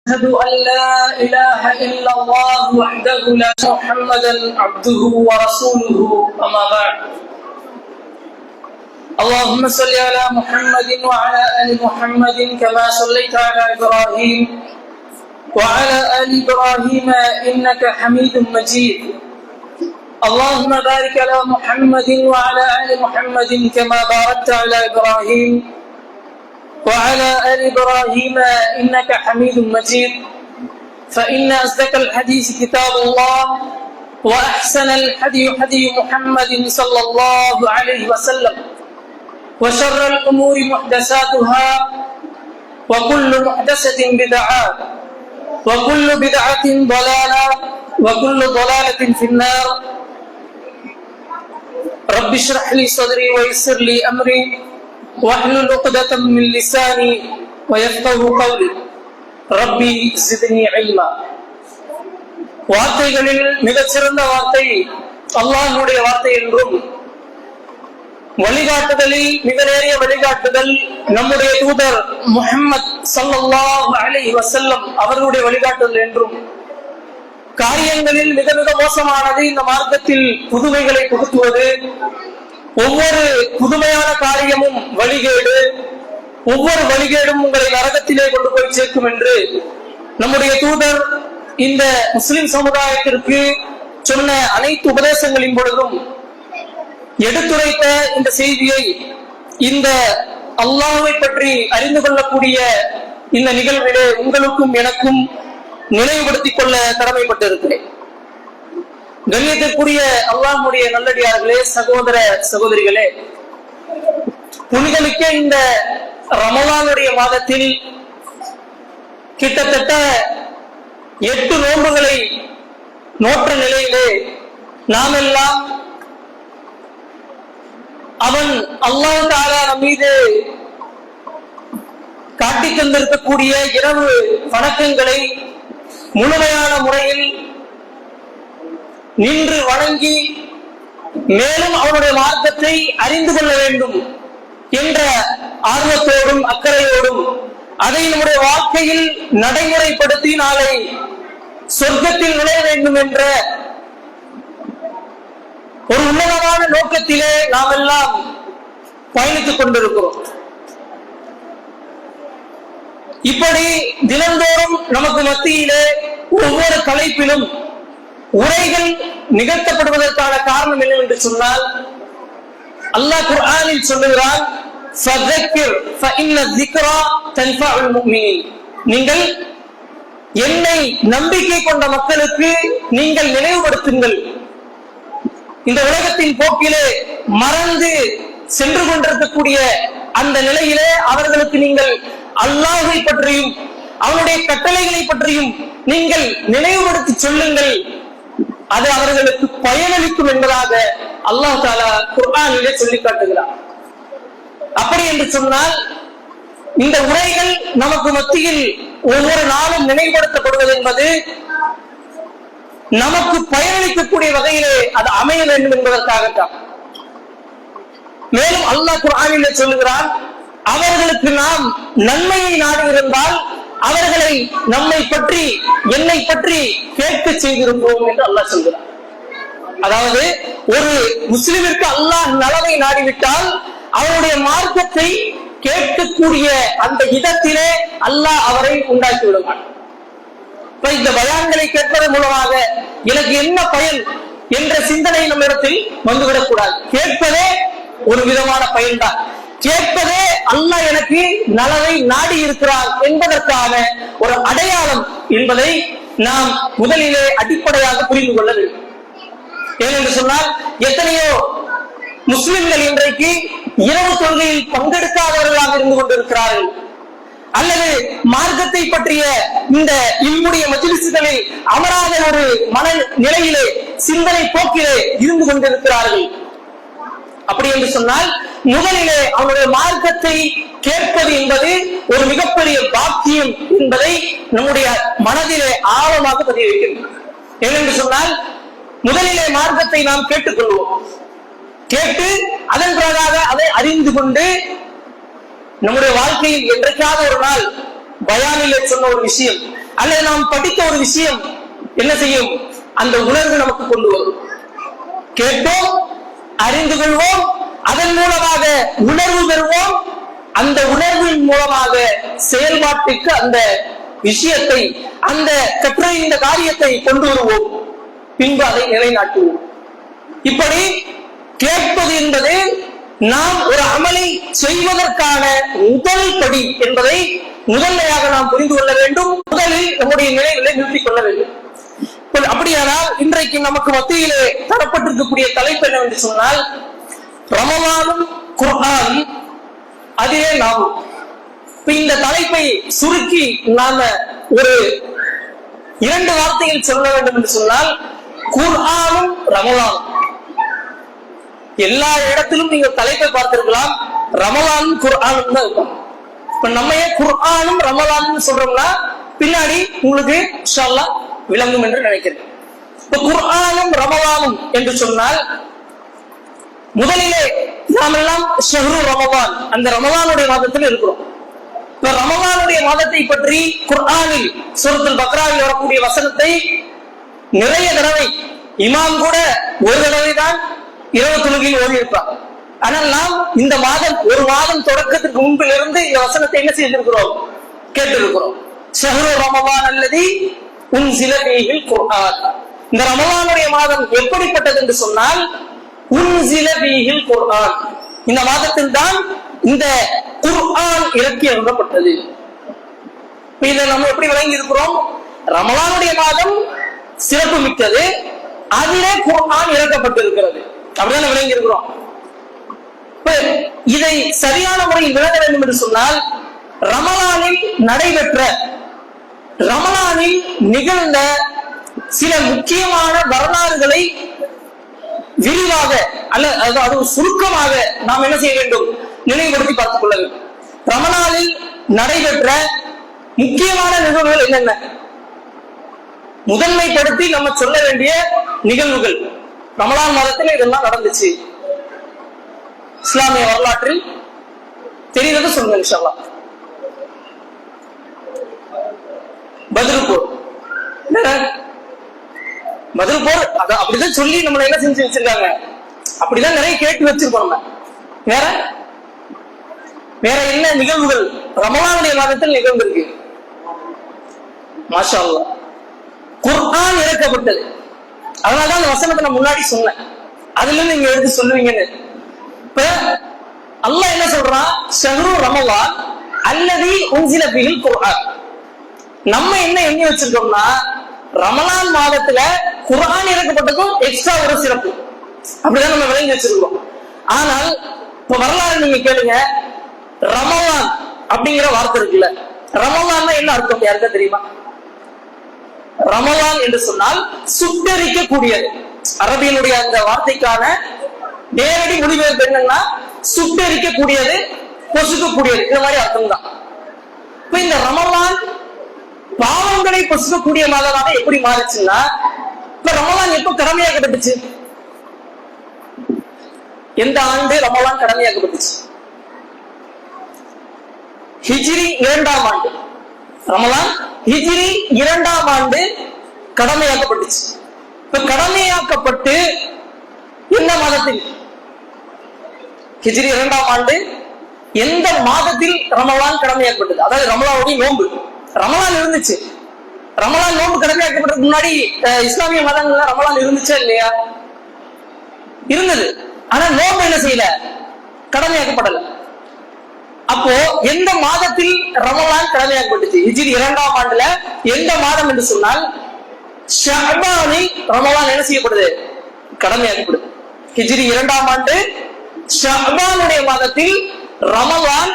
أشهد أن لا إله إلا الله وحده لا محمدا عبده ورسوله أما بعد اللهم صل على محمد وعلى آل محمد كما صليت على إبراهيم وعلى آل إبراهيم إنك حميد مجيد اللهم بارك على محمد وعلى آل محمد كما باركت على إبراهيم وعلى آل إبراهيم إنك حميد مجيد فإن أصدق الحديث كتاب الله وأحسن الحدي حدي محمد صلى الله عليه وسلم وشر الأمور محدثاتها وكل محدثة بدعة وكل بدعة ضلالة وكل ضلالة في النار رب اشرح لي صدري ويسر لي أمري واحلل عقدة من لساني ويفقهوا قولي ربي زدني علما. வார்த்தைகளில் மிகச்சிறந்த வார்த்தை அல்லாஹ்வுடைய வார்த்தை என்றும் வழிகாட்டுதலில் மிக நேரிய வழிகாட்டுதல் நம்முடைய தூதர் முஹம்மது ஸல்லல்லாஹு அலைஹி வஸல்லம் அவர்களுடைய வழிகாட்டுதல் என்றும் காரியங்களில் மிக மிக மோசமானது இந்த மார்க்கத்தில் புதுமைகளை புகுத்துவது, ஒவ்வொரு புதுமையான காரியமும் வழிகேடு, ஒவ்வொரு வழிகேடும் உங்களை நரகத்திலே கொண்டு போய் சேர்க்கும் என்று நம்முடைய தூதர் இந்த முஸ்லிம் சமுதாயத்திற்கு சொன்ன அனைத்து உபதேசங்களின் பொழுதும் எடுத்துரைத்த இந்த செய்தியை இந்த அல்லாஹ்வை பற்றி அறிந்து கொள்ளக்கூடிய இந்த நிகழ்விலே உங்களுக்கும் எனக்கும் நினைவுபடுத்திக் கொள்ள கடமைப்பட்டிருக்கிறேன். கண்ணியத்திற்குரிய அல்லாஹ்வுடைய நல்லடியார்களே, சகோதர சகோதரிகளே, புனிதமிக்க இந்த ரமலானுடைய மாதத்தில் கிட்டத்தட்ட 8 நோன்புகளை நோற்ற நிலையிலே நாம் எல்லாம் அவன் அல்லாஹ் தஆலா நம் மீது காட்டித் தந்திருக்கக்கூடிய இரவு வணக்கங்களை முழுமையான முறையில் நின்று வணங்கி மேலும் அவனுடைய மார்க்கத்தை அறிந்து கொள்ள வேண்டும் என்ற ஆர்வத்தோடும் அக்கறையோடும் அதை நம்முடைய வாழ்க்கையில் நடைமுறைப்படுத்தி நாளை சொர்க்கத்தில் நுழைய வேண்டும் என்ற ஒரு உன்னதமான நோக்கத்திலே நாம் எல்லாம் பயணித்துக் கொண்டிருக்கிறோம். இப்படி தினந்தோறும் நமக்கு மத்தியிலே ஒவ்வொரு தலைப்பிலும் உரைகள் நிகழ்த்தப்படுவதற்கான காரணம் என்னவென்று சொன்னால், அல்லாஹ் குர்ஆனில் சொல்லுகிறான், நீங்கள் என்னை நம்பிக்கை கொண்ட மக்களுக்கு நீங்கள் நினைவுபடுத்துங்கள். இந்த உலகத்தின் போக்கிலே மறந்து சென்று கொண்டிருக்கக்கூடிய அந்த நிலையிலே அவர்களுக்கு நீங்கள் அல்லாஹ்வை பற்றியும் அவனுடைய கட்டளைகளை பற்றியும் நீங்கள் நினைவுபடுத்தி சொல்லுங்கள், அது அவர்களுக்கு பயனளிக்கும் என்பதாக அல்லாஹ் தஆலா குர்ஆனிலே சொல்லி காட்டுகிறார். அப்படி என்று சொன்னால் இந்த உரைகள் நமக்கு மத்தியில் ஒவ்வொரு நாளும் நினைவுபடுத்தப்படுவது என்பது நமக்கு பயனளிக்கக்கூடிய வகையிலே அது அமைய வேண்டும் என்பதற்காகத்தான். மேலும் அல்லாஹ் குர்ஆனிலே சொல்லுகிறான், அவர்களுக்கு நாம் நன்மையை நாடி இருந்தால் அவர்களை நம்மை பற்றி என்னை பற்றி கேட்க செய்திருப்போம் என்று அல்லாஹ் சொல்கிறார். அதாவது ஒரு முஸ்லிமிற்கு அல்லாஹ் நலவை நாடிவிட்டால் அவருடைய மார்க்கத்தை கேட்கக்கூடிய அந்த இடத்திலே அல்லாஹ் அவரை உண்டாக்கி விடுவான். இந்த பயான்களை கேட்பதன் மூலமாக எனக்கு என்ன பயன் என்ற சிந்தனை நம்மிடத்தில் வந்துவிடக் கூடாது. கேட்பதே ஒரு விதமான பயன்தான். கேட்பதே அல்லாஹ் எனக்கு நலவை நாடி இருக்கிறார் என்பதற்கான ஒரு அடையாளம் என்பதை நாம் முதலிலே அடிப்படையாக புரிந்து கொள்ள வேண்டும். ஏனென்று சொன்னால், எத்தனையோ முஸ்லிம்கள் இன்றைக்கு இரவு தொழுகையில் பங்கெடுக்காதவர்களாக இருந்து கொண்டிருக்கிறார்கள், அல்லது மார்க்கத்தை பற்றிய இந்த இம்முடைய மஜ்லிஸ்களில் அமராத ஒரு மன நிலையிலே சிந்தனை போக்கிலே இருந்து கொண்டிருக்கிறார்கள். அப்படி என்று சொன்னால், முதலிலே அவனுடைய மார்க்கத்தை கேட்பது என்பது ஒரு மிகப்பெரிய பாக்கியம் என்பதை நம்முடைய மனதிலே ஆழமாக பதிய வைக்கிறது. ஏனென்று சொன்னால், முதலிலே மார்க்கத்தை நாம் கேட்டுக்கொள்வோம். கேட்டு அதன் பிறகாக அதை அறிந்து கொண்டு நம்முடைய வாழ்க்கையில் என்றைக்காவது ஒரு நாள் பயானிலே சொன்ன ஒரு விஷயம், அல்லது நாம் படித்த ஒரு விஷயம் என்ன செய்யும்? அந்த உணர்வு நமக்கு கொண்டு வரும். கேட்போம், அறிந்து கொள்வோம், அதன் மூலமாக உணர்வு பெறுவோம். அந்த உணர்வின் மூலமாக செயல்பாட்டுக்கு அந்த விஷயத்தை, அந்த கற்ற இந்த காரியத்தை கொண்டு வருவோம், பின்பு அதை நிலைநாட்டுவோம். இப்படி கேட்பது என்பது நாம் ஒரு அமலை செய்வதற்கான முதல் படி என்பதை முதன்மையாக நாம் புரிந்து கொள்ள வேண்டும். முதலில் நம்முடைய நிலைகளை நிறுத்திக் கொள்ள வேண்டும். அப்படியானால் இன்றைக்கு நமக்கு மத்தியிலே தரப்பட்டிருக்கக்கூடிய தலைப்பு என்னவென்று சொன்னால், ரமலானும் குர்ஆன் அதிலே நாம். இந்த தலைப்பை சுருக்கி நாம ஒரு 2 வார்த்தையில் சொல்ல வேண்டும் என்று சொன்னால், குர்ஆனும் ரமலானும். எல்லா இடத்திலும் நீங்க தலைப்பை பார்த்திருக்கலாம், ரமலானும் குர்ஆனும் தான் இருக்கும். இப்ப நம்ம ஏன் குர்ஆனும் ரமலானும் சொல்றோம்னா பின்னாடி உங்களுக்கு இன்ஷா அல்லாஹ் விளங்கும் என்று நினைக்கிறேன். இப்ப குர்ஆனும் ரமலானும் என்று சொன்னால், முதலிலே நாம் எல்லாம் ஷஹ்ரு ரமலான், அந்த ரமலானுடைய மாதத்தில் இருக்கிறோம். இப்ப ரமலானுடைய மாதத்தை பற்றி குர்ஆனில் சூரத்துல் பக்ராவில் வரக்கூடிய வசனத்தை நிறைய தடவை, இமாம் கூட ஒரு தடவை தான் இரவு தொழுகையில் ஓதி இருப்பார். ஆனால் நாம் இந்த மாதம், ஒரு மாதம் தொடக்கத்துக்கு முன்பிலிருந்து இந்த வசனத்தை என்ன செய்திருக்கிறோம்? கேட்டிருக்கிறோம். ஷஹ்ரு ரமலான் அல்லதி உன்சில ஃபீஹில் குர்ஆன். இந்த ரமலானுடைய மாதம் எப்படிப்பட்டது என்று சொன்னால், உன்சில ஃபீஹில் குர்ஆன், இந்த மாதத்தில் தான் இந்த குர்ஆன் இறக்கி அருளப்பட்டது. இதை நம்ம எப்படி விளங்கி இருக்கிறோம்? ரமலானுடைய மாதம் சிறப்பு மிக்கது, அதிலே குர்ஆன் இறக்கப்பட்டிருக்கிறது, அப்படிதான் விளங்கி இருக்கிறோம். இதை சரியான முறையில் விளங்க வேண்டும் என்று சொன்னால், ரமலானில் நடைபெற்ற, ரமலானில் நிகழ்ந்த சில முக்கியமான வரலாறுகளை விரிவாக அல்லது அது சுருக்கமாக நாம் என்ன செய்ய வேண்டும்? நினைவுபடுத்தி பார்த்துக் கொள்ள வேண்டும். ரமலானில் நடைபெற்ற முக்கியமான நிகழ்வுகள் என்னென்ன? முதன்மைப்படுத்தி நம்ம சொல்ல வேண்டிய நிகழ்வுகள். ரமலான் மாதத்தில் இதெல்லாம் நடந்துச்சு, இஸ்லாமிய வரலாற்றில் தெரிந்தது சொல்லுங்க இன்ஷா அல்லாஹ். பத்ர் போர், பத்ர் போர் அப்படிதான் சொல்லி நம்மளை என்ன செஞ்சு வச்சிருக்காங்க, அப்படிதான் நிறைய கேட்டு வச்சிருக்கோம். நம்ம வேற வேற என்ன நிகழ்வுகள் ரமலானுடைய மாதத்தில் நிகழ்ந்திருக்கு? மாஷா அல்லாஹ், குர்ஆன் இறக்கப்பட்டது. அதனாலதான் அந்த வசனத்தை நான் முன்னாடி சொன்னேன், அதுல இருந்து நீங்க எடுத்து சொல்லுவீங்கன்னு. இப்ப அல்லாஹ் என்ன சொல்றான்? ஷஹ்ரு ரமலான் அல்லதி உன்சில ஃபீஹில் குர்ஆன். நம்ம என்ன எண்ணி வச்சிருக்கோம்னா, ரமலான் மாதத்துல குர்ஆன் இறக்கப்பட்டதும் எக்ஸ்ட்ரா ஒரு சிறப்பு, அப்படிதான் நம்ம விளங்கி வச்சிருக்கோம். ஆனால் இப்ப வரலாறு நீங்க கேளுங்க, ரமலான் அப்படிங்கிற வார்த்தை இருக்குல்ல, ரமலான் என்ன அர்த்தம் யாருக்கா தெரியுமா? ரமலான் என்று சொன்னால் சுட்டரிக்க கூடியது. அரபியினுடைய அந்த வார்த்தைக்கான நேரடி மொழிபெயர்ப்பு என்னன்னா, சுட்டரிக்க கூடியது, பொசுக்க கூடியது, இந்த மாதிரி அர்த்தம் தான். இப்ப இந்த ரமலான் பாவங்களை பொசுக்கக்கூடிய மாதமாக எப்படி மாறுச்சுன்னா, இப்ப ரமலான் எப்ப கடமையாக்கப்பட்டுச்சு? எந்த ஆண்டு ரமலான் கடமையாக்கப்பட்டுச்சு? ஹிஜ்ரி 2ஆம் ஆண்டு. ரமலான் ஹிஜ்ரி 2ஆம் ஆண்டு கடமையாக்கப்பட்டுச்சு. இப்ப கடமையாக்கப்பட்டு எந்த மாதத்தில்? ஹிஜ்ரி 2ஆம் ஆண்டு எந்த மாதத்தில் ரமலான் கடமையாக்கப்பட்டது? அதாவது ரமலானுடைய நோன்பு. ரமலான் இருந்துச்சு, ரமலான் நோன்பு கடமையாக்கப்பட்டதுக்கு முன்னாடி இஸ்லாமிய மதங்கள்ல ரமலான் இருந்துச்சா இல்லையா? இருந்தது. ஆனா நோன்பு என்ன செய்யல? கடமையாக்கப்படல. அப்போ எந்த மாதத்தில் ரமலான் கடமையாக்கப்பட்டுச்சு? ஹிஜ்ரி 2ஆம் ஆண்டுல எந்த மாதம் என்று சொன்னால், ஷஅபானில் ரமலான் என்ன செய்யப்படுது? கடமையாக்கப்படுது. ஹிஜ்ரி 2ஆம் ஆண்டு ஷஅபானுடைய மாதத்தில் ரமலான்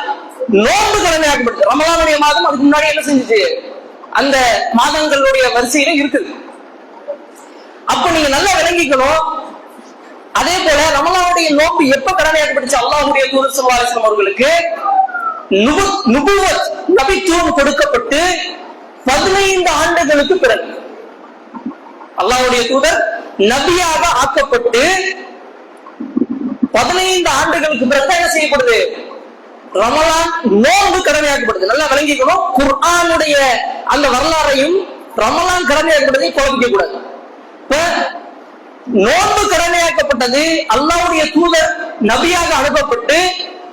நோன்பு கடமையாக்கப்படுது. ரமலானுடைய மாதம் அதுக்கு முன்னாடி என்ன செஞ்சுச்சு? அந்த மாதங்களுடைய வரிசையில இருக்குது. அப்ப நீங்க நல்லா விளங்கிக்கணும். அதே போல ரமலானுடைய நோன்பு எப்ப கடமையாக்கப்பட்டுச்சு? அல்லாஹ்வுடைய தூதர் ஸல்லல்லாஹு அலைஹி வஸல்லம் அவர்களுக்கு நுபுவத், நபித்துவம் கொடுக்கப்பட்டு 15 ஆண்டுகளுக்கு பிறகு, அல்லாஹ்வுடைய தூதர் நபியாக ஆக்கப்பட்டு 15 ஆண்டுகளுக்கு பிறகு என்ன செய்யப்படுது? ரமலான் நோன்பு கடமையாக்கப்படுது. நல்லா விளங்கிக்கணும். குர்ஆனுடைய அந்த வரலாறையும் ரமலான் கடமையாக்கப்படுறதை குழப்பிக்க கூடாது. இப்ப நோன்பு கடமையாக்கப்பட்டது அல்லாஹ்வுடைய தூதர் நபியாக அனுப்பப்பட்டு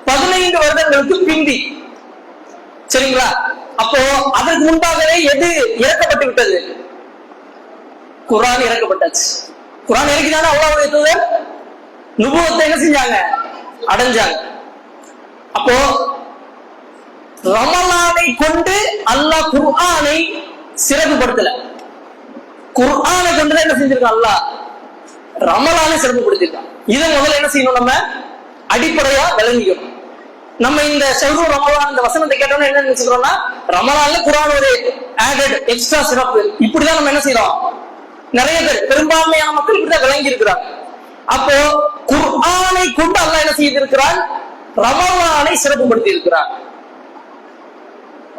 15 வருடங்களுக்கு பிந்தி. சரிங்களா? அப்போ அதற்கு முன்பாகவே எது இறக்கப்பட்டு விட்டது? குர்ஆன் இறக்கப்பட்டாச்சு. குர்ஆன் இறக்கினாலும் அல்லாஹ்வுடைய தூதர் நுபுவத்தை என்ன செஞ்சாங்க? அடைஞ்சாங்க. அப்போ ரமலானை கொண்டு அல்லாஹ் குர்ஆனை சிறப்புப்படுத்தல. குர்ஆனை கொண்டு என்ன செஞ்சிருக்கான்? அல்லாஹ் ரமலானை சிறப்புப்படுத்திருக்கான். இதை முதல்ல என்ன செய்யணும்? நம்ம அடிப்படையா விளங்கிக்கணும். நம்ம இந்த ஷஹ்ரு ரமலான் இந்த வசனத்தை கேட்டோம்னா என்ன நினைச்சுக்கிறோம்னா, ரமலான்ல குர்ஆன் ஒரு ஆடட் எக்ஸ்ட்ரா சிறப்பு, இப்படிதான் நம்ம என்ன செய்யறோம். நிறைய பேர், பெரும்பான்மையான மக்கள் இப்படிதான் விளங்கி இருக்கிறாங்க. அப்போ குர்ஆனை கொண்டு அல்லாஹ் என்ன செய்திருக்கிறான்? ரமலானை சிறப்புப்படுத்தி இருக்கிறார்.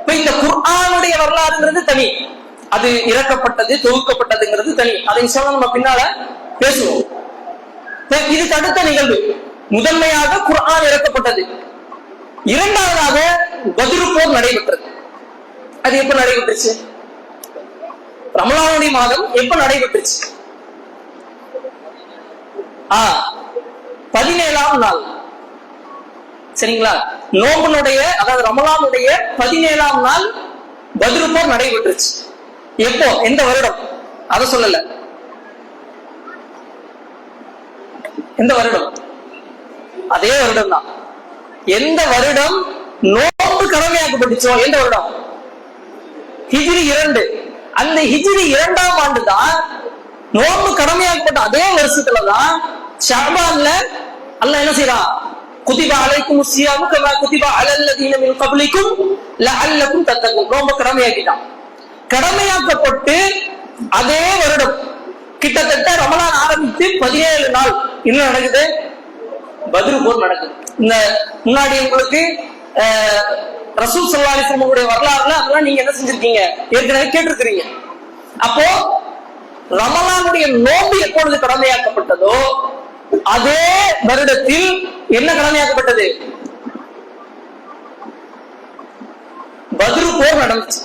இப்ப இந்த குர்ஆனுடைய வரலாறுங்கிறது தனி, அது இறக்கப்பட்டது தொகுக்கப்பட்டதுங்கிறது தனி. அதை சொல்ல நம்ம பின்னால பேசுவோம். இதுக்கு அடுத்த நிகழ்வு, முதன்மையாக குர்ஆன் இறக்கப்பட்டது. இரண்டாவதாக பத்ரு போர் நடைபெற்றது. அது எப்ப நடைபெற்றுச்சு? ரமலானுடைய மாதம் எப்ப நடைபெற்றுச்சு? 17ஆம் நாள். சரிங்களா? நோம்புனுடைய, அதாவது ரமலானுடைய 17ஆம் நாள் பத்ரு போர் நடைபெற்றுச்சு. எப்போ? எந்த வருடம்? அத சொல்லல. எந்த வருடம்? அதே வருடம் தான். எந்த வருடம் நோன்பு கடமையாக்கப்பட்டுச்சோ எந்த வருடம்? ஹிஜ்ரி 2. அந்த ஹிஜ்ரி 2ஆம் ஆண்டு தான் நோன்பு கடமையாக்கப்பட்ட அதே வருஷத்துலதான் ஷஅபான்ல அல்லாஹ் என்ன செய்யறான்? குதிபா அலைக்கும் ஸியாமு கமா குதிபா அலல்லதீன மின் கப்லிக்கும் லஅல்லக்கும் தத்தகூன். நோன்பு கடமையாக்கிட்டான். கடமையாக்கப்பட்டு அதே வருடம் கிட்டத்தட்ட ரமலான் ஆரம்பித்து 17 நாள் என்ன நடக்குது? பத்ரு போர் நடக்குது. இந்த முன்னாடி உங்களுக்கு ரசூல் ஸல்லல்லாஹு அலைஹி வஸல்லம் வரலாறுல அதெல்லாம் நீங்க என்ன செஞ்சிருக்கீங்க? ஏற்கனவே கேட்டிருக்கிறீங்க. அப்போ ரமலானுடைய நோன்பு எப்பொழுது கடமையாக்கப்பட்டதோ அதே வருடத்தில் என்ன கடமையாக்கப்பட்டது? பத்ரு போர் நடந்துச்சு.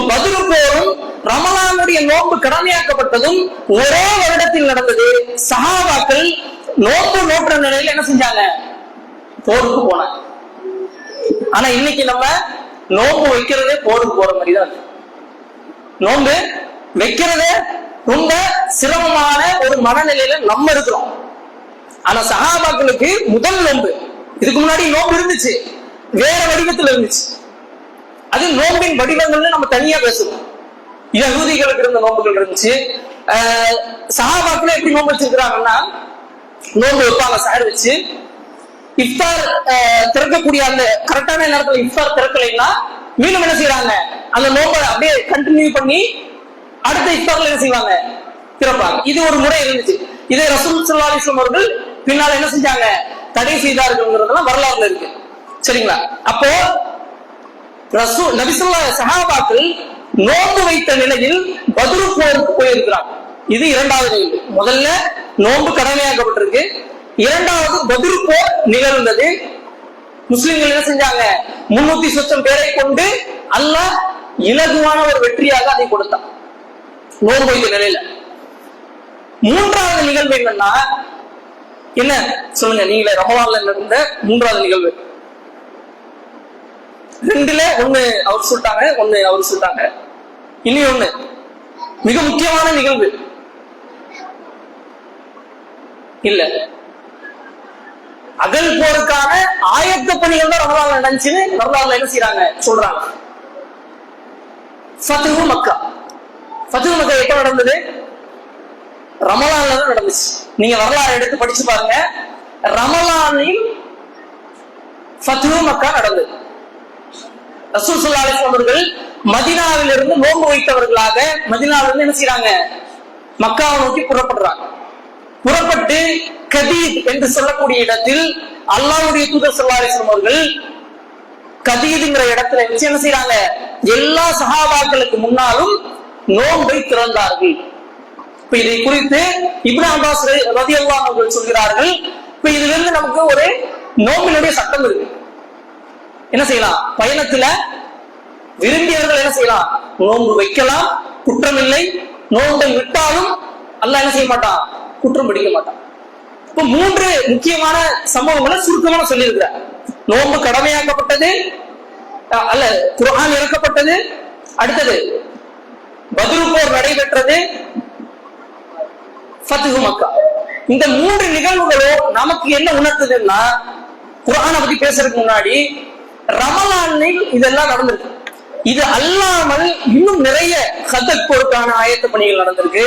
பத்ரு போரும் ரமலானுடைய நோன்பு கடமையாக்கப்பட்டதும் ஒரே வருடத்தில் நடந்தது. சஹாபாக்கள் நோன்பு நோற்ற நிலையில என்ன செஞ்சாங்க? போருக்கு போனாங்க. ஆனா இன்னைக்கு நம்ம நோன்பு வைக்கிறதே போருக்கு போற மாதிரி தான். நோன்பு வைக்கிறதே ரொம்ப சிரமமான ஒரு மனநிலையில நம்ம இருக்கிறோம். ஆனா சஹாபாக்களுக்கு முதல் நோன்பு, இதுக்கு முன்னாடி நோன்பு இருந்துச்சு, வேற வடிவத்தில் இருந்துச்சு. அது நோம்பின் வடிவங்கள்னு நம்ம தனியா பேசுவோம். யஹூதிகளுக்கு இருந்த நோன்புகள் இருந்துச்சு. சஹாபாக்கள் எப்படி நோன்பு வச்சிருக்கிறாங்கன்னா, நோன்பு வைப்பாங்க சார் வச்சு. இஃப்தார் திறக்கக்கூடிய அந்த கரெக்டான நேரத்துல இஃப்தார் திறக்கலைன்னா மீண்டும் என்ன செய்யறாங்க? அந்த நோன்பை அப்படியே கண்டினியூ பண்ணி அடுத்த இஃப்தார்ல என்ன செய்வாங்க? திறப்பாங்க. இது ஒரு முறை இருந்துச்சு. இதை ரசூல் ஸல்லல்லாஹு அலைஹி வஸல்லம் அவர்கள் பின்னால என்ன செஞ்சாங்க? தடை செய்தார்கள்ங்கிறதெல்லாம் வரலாறுல இருக்கு. சரிங்களா? அப்போ ரசூல் நபி ஸல்லல்லாஹு அலைஹி சஹாபாக்கள் நோன்பு வைத்த நிலையில் பத்ரு போருக்கு போயிருக்கிறாங்க. இது இரண்டாவது நிகழ்வு. முதல்ல நோன்பு கடமையாக்கப்பட்டிருக்கு. இரண்டாவது பத்ரு போர் நிகழ்ந்தது. முஸ்லிம்கள் என்ன செஞ்சாங்க? 300 சொச்சம் பேரை கொண்டு அல்லாஹ் இலகுவான ஒரு வெற்றியாக அதை கொடுத்தான் நோன்பு வைத்த நிலையில. மூன்றாவது நிகழ்வு என்னன்னா, என்ன சொல்லுங்க நீங்களே, ரமலான்ல நடந்த மூன்றாவது நிகழ்வு. 2ல ஒண்ணு அவர் சொல்லிட்டாங்க, ஒண்ணு அவர் சொல்லிட்டாங்க. இனி ஒண்ணு மிக முக்கியமான நிகழ்வு இல்ல, அகல் போருக்கான ஆயத்த பணிகள் தான் ரமலான்ல நடந்துச்சுன்னு வரலாறுல என்ன செய்யறாங்க? சொல்றாங்க. ஃபத்ஹு மக்கா. ஃபத்ஹு மக்கா எப்ப நடந்தது? ரமலான்ல தான் நடந்துச்சு. நீங்க வரலாறு எடுத்து படிச்சு பாருங்க. ரமலானில் ஃபத்ஹு மக்கா நடந்தது. ரசூல் ஸல்லல்லாஹு அலைஹி வஸல்லம் அவர்கள் மதீனாவில் இருந்து நோன்பு வைத்தவர்களாக மதீனாவில இருந்து என்ன செய்யறாங்க? மக்காவை நோக்கி புறப்படுறாங்க. புறப்பட்டு கதீத் என்று சொல்லக்கூடிய இடத்தில் அல்லாஹ்வுடைய தூதர் ஸல்லல்லாஹு அலைஹி வஸல்லம் அவர்கள் கதீதுங்கிற இடத்துல வச்சு என்ன செய்யறாங்க? எல்லா சஹாபாக்களுக்கு முன்னாலும் நோன்பை திறந்தார்கள். இப்ப இதை குறித்து இப்னு அப்பாஸ் ரலியல்லாஹு அன்ஹு சொல்கிறார்கள். இப்ப இதுல இருந்து நமக்கு ஒரு நோம்பினுடைய சட்டம் இருக்கு. என்ன செய்யலாம்? பயணத்துல விரும்பியவர்கள் என்ன செய்யலாம்? நோன்பு வைக்கலாம், குற்றமில்லை. நோன்பை விட்டாலும் அல்லாஹ் என்ன செய்ய மாட்டான்? குற்றம் பிடிக்க மாட்டான். இப்ப 3 முக்கியமான சம்பவங்களை சுருக்கமான சொல்லியிருக்கிறார். நோன்பு கடமையாக்கப்பட்டது, அல்ல குர்ஆன் இறக்கப்பட்டது, அடுத்தது பத்ர் போர் நடைபெற்றது, ஃபத்ஹு மக்கா. இந்த 3 நிகழ்வுகளும் நமக்கு என்ன உணர்த்துதுன்னா, குர்ஆனை பத்தி பேசுறதுக்கு முன்னாடி ரமலானில் இதெல்லாம் நடந்திருக்கு. இது அல்லாமல் இன்னும் நிறைய கதக் போருக்கான ஆயத்த பணிகள் நடந்திருக்கு.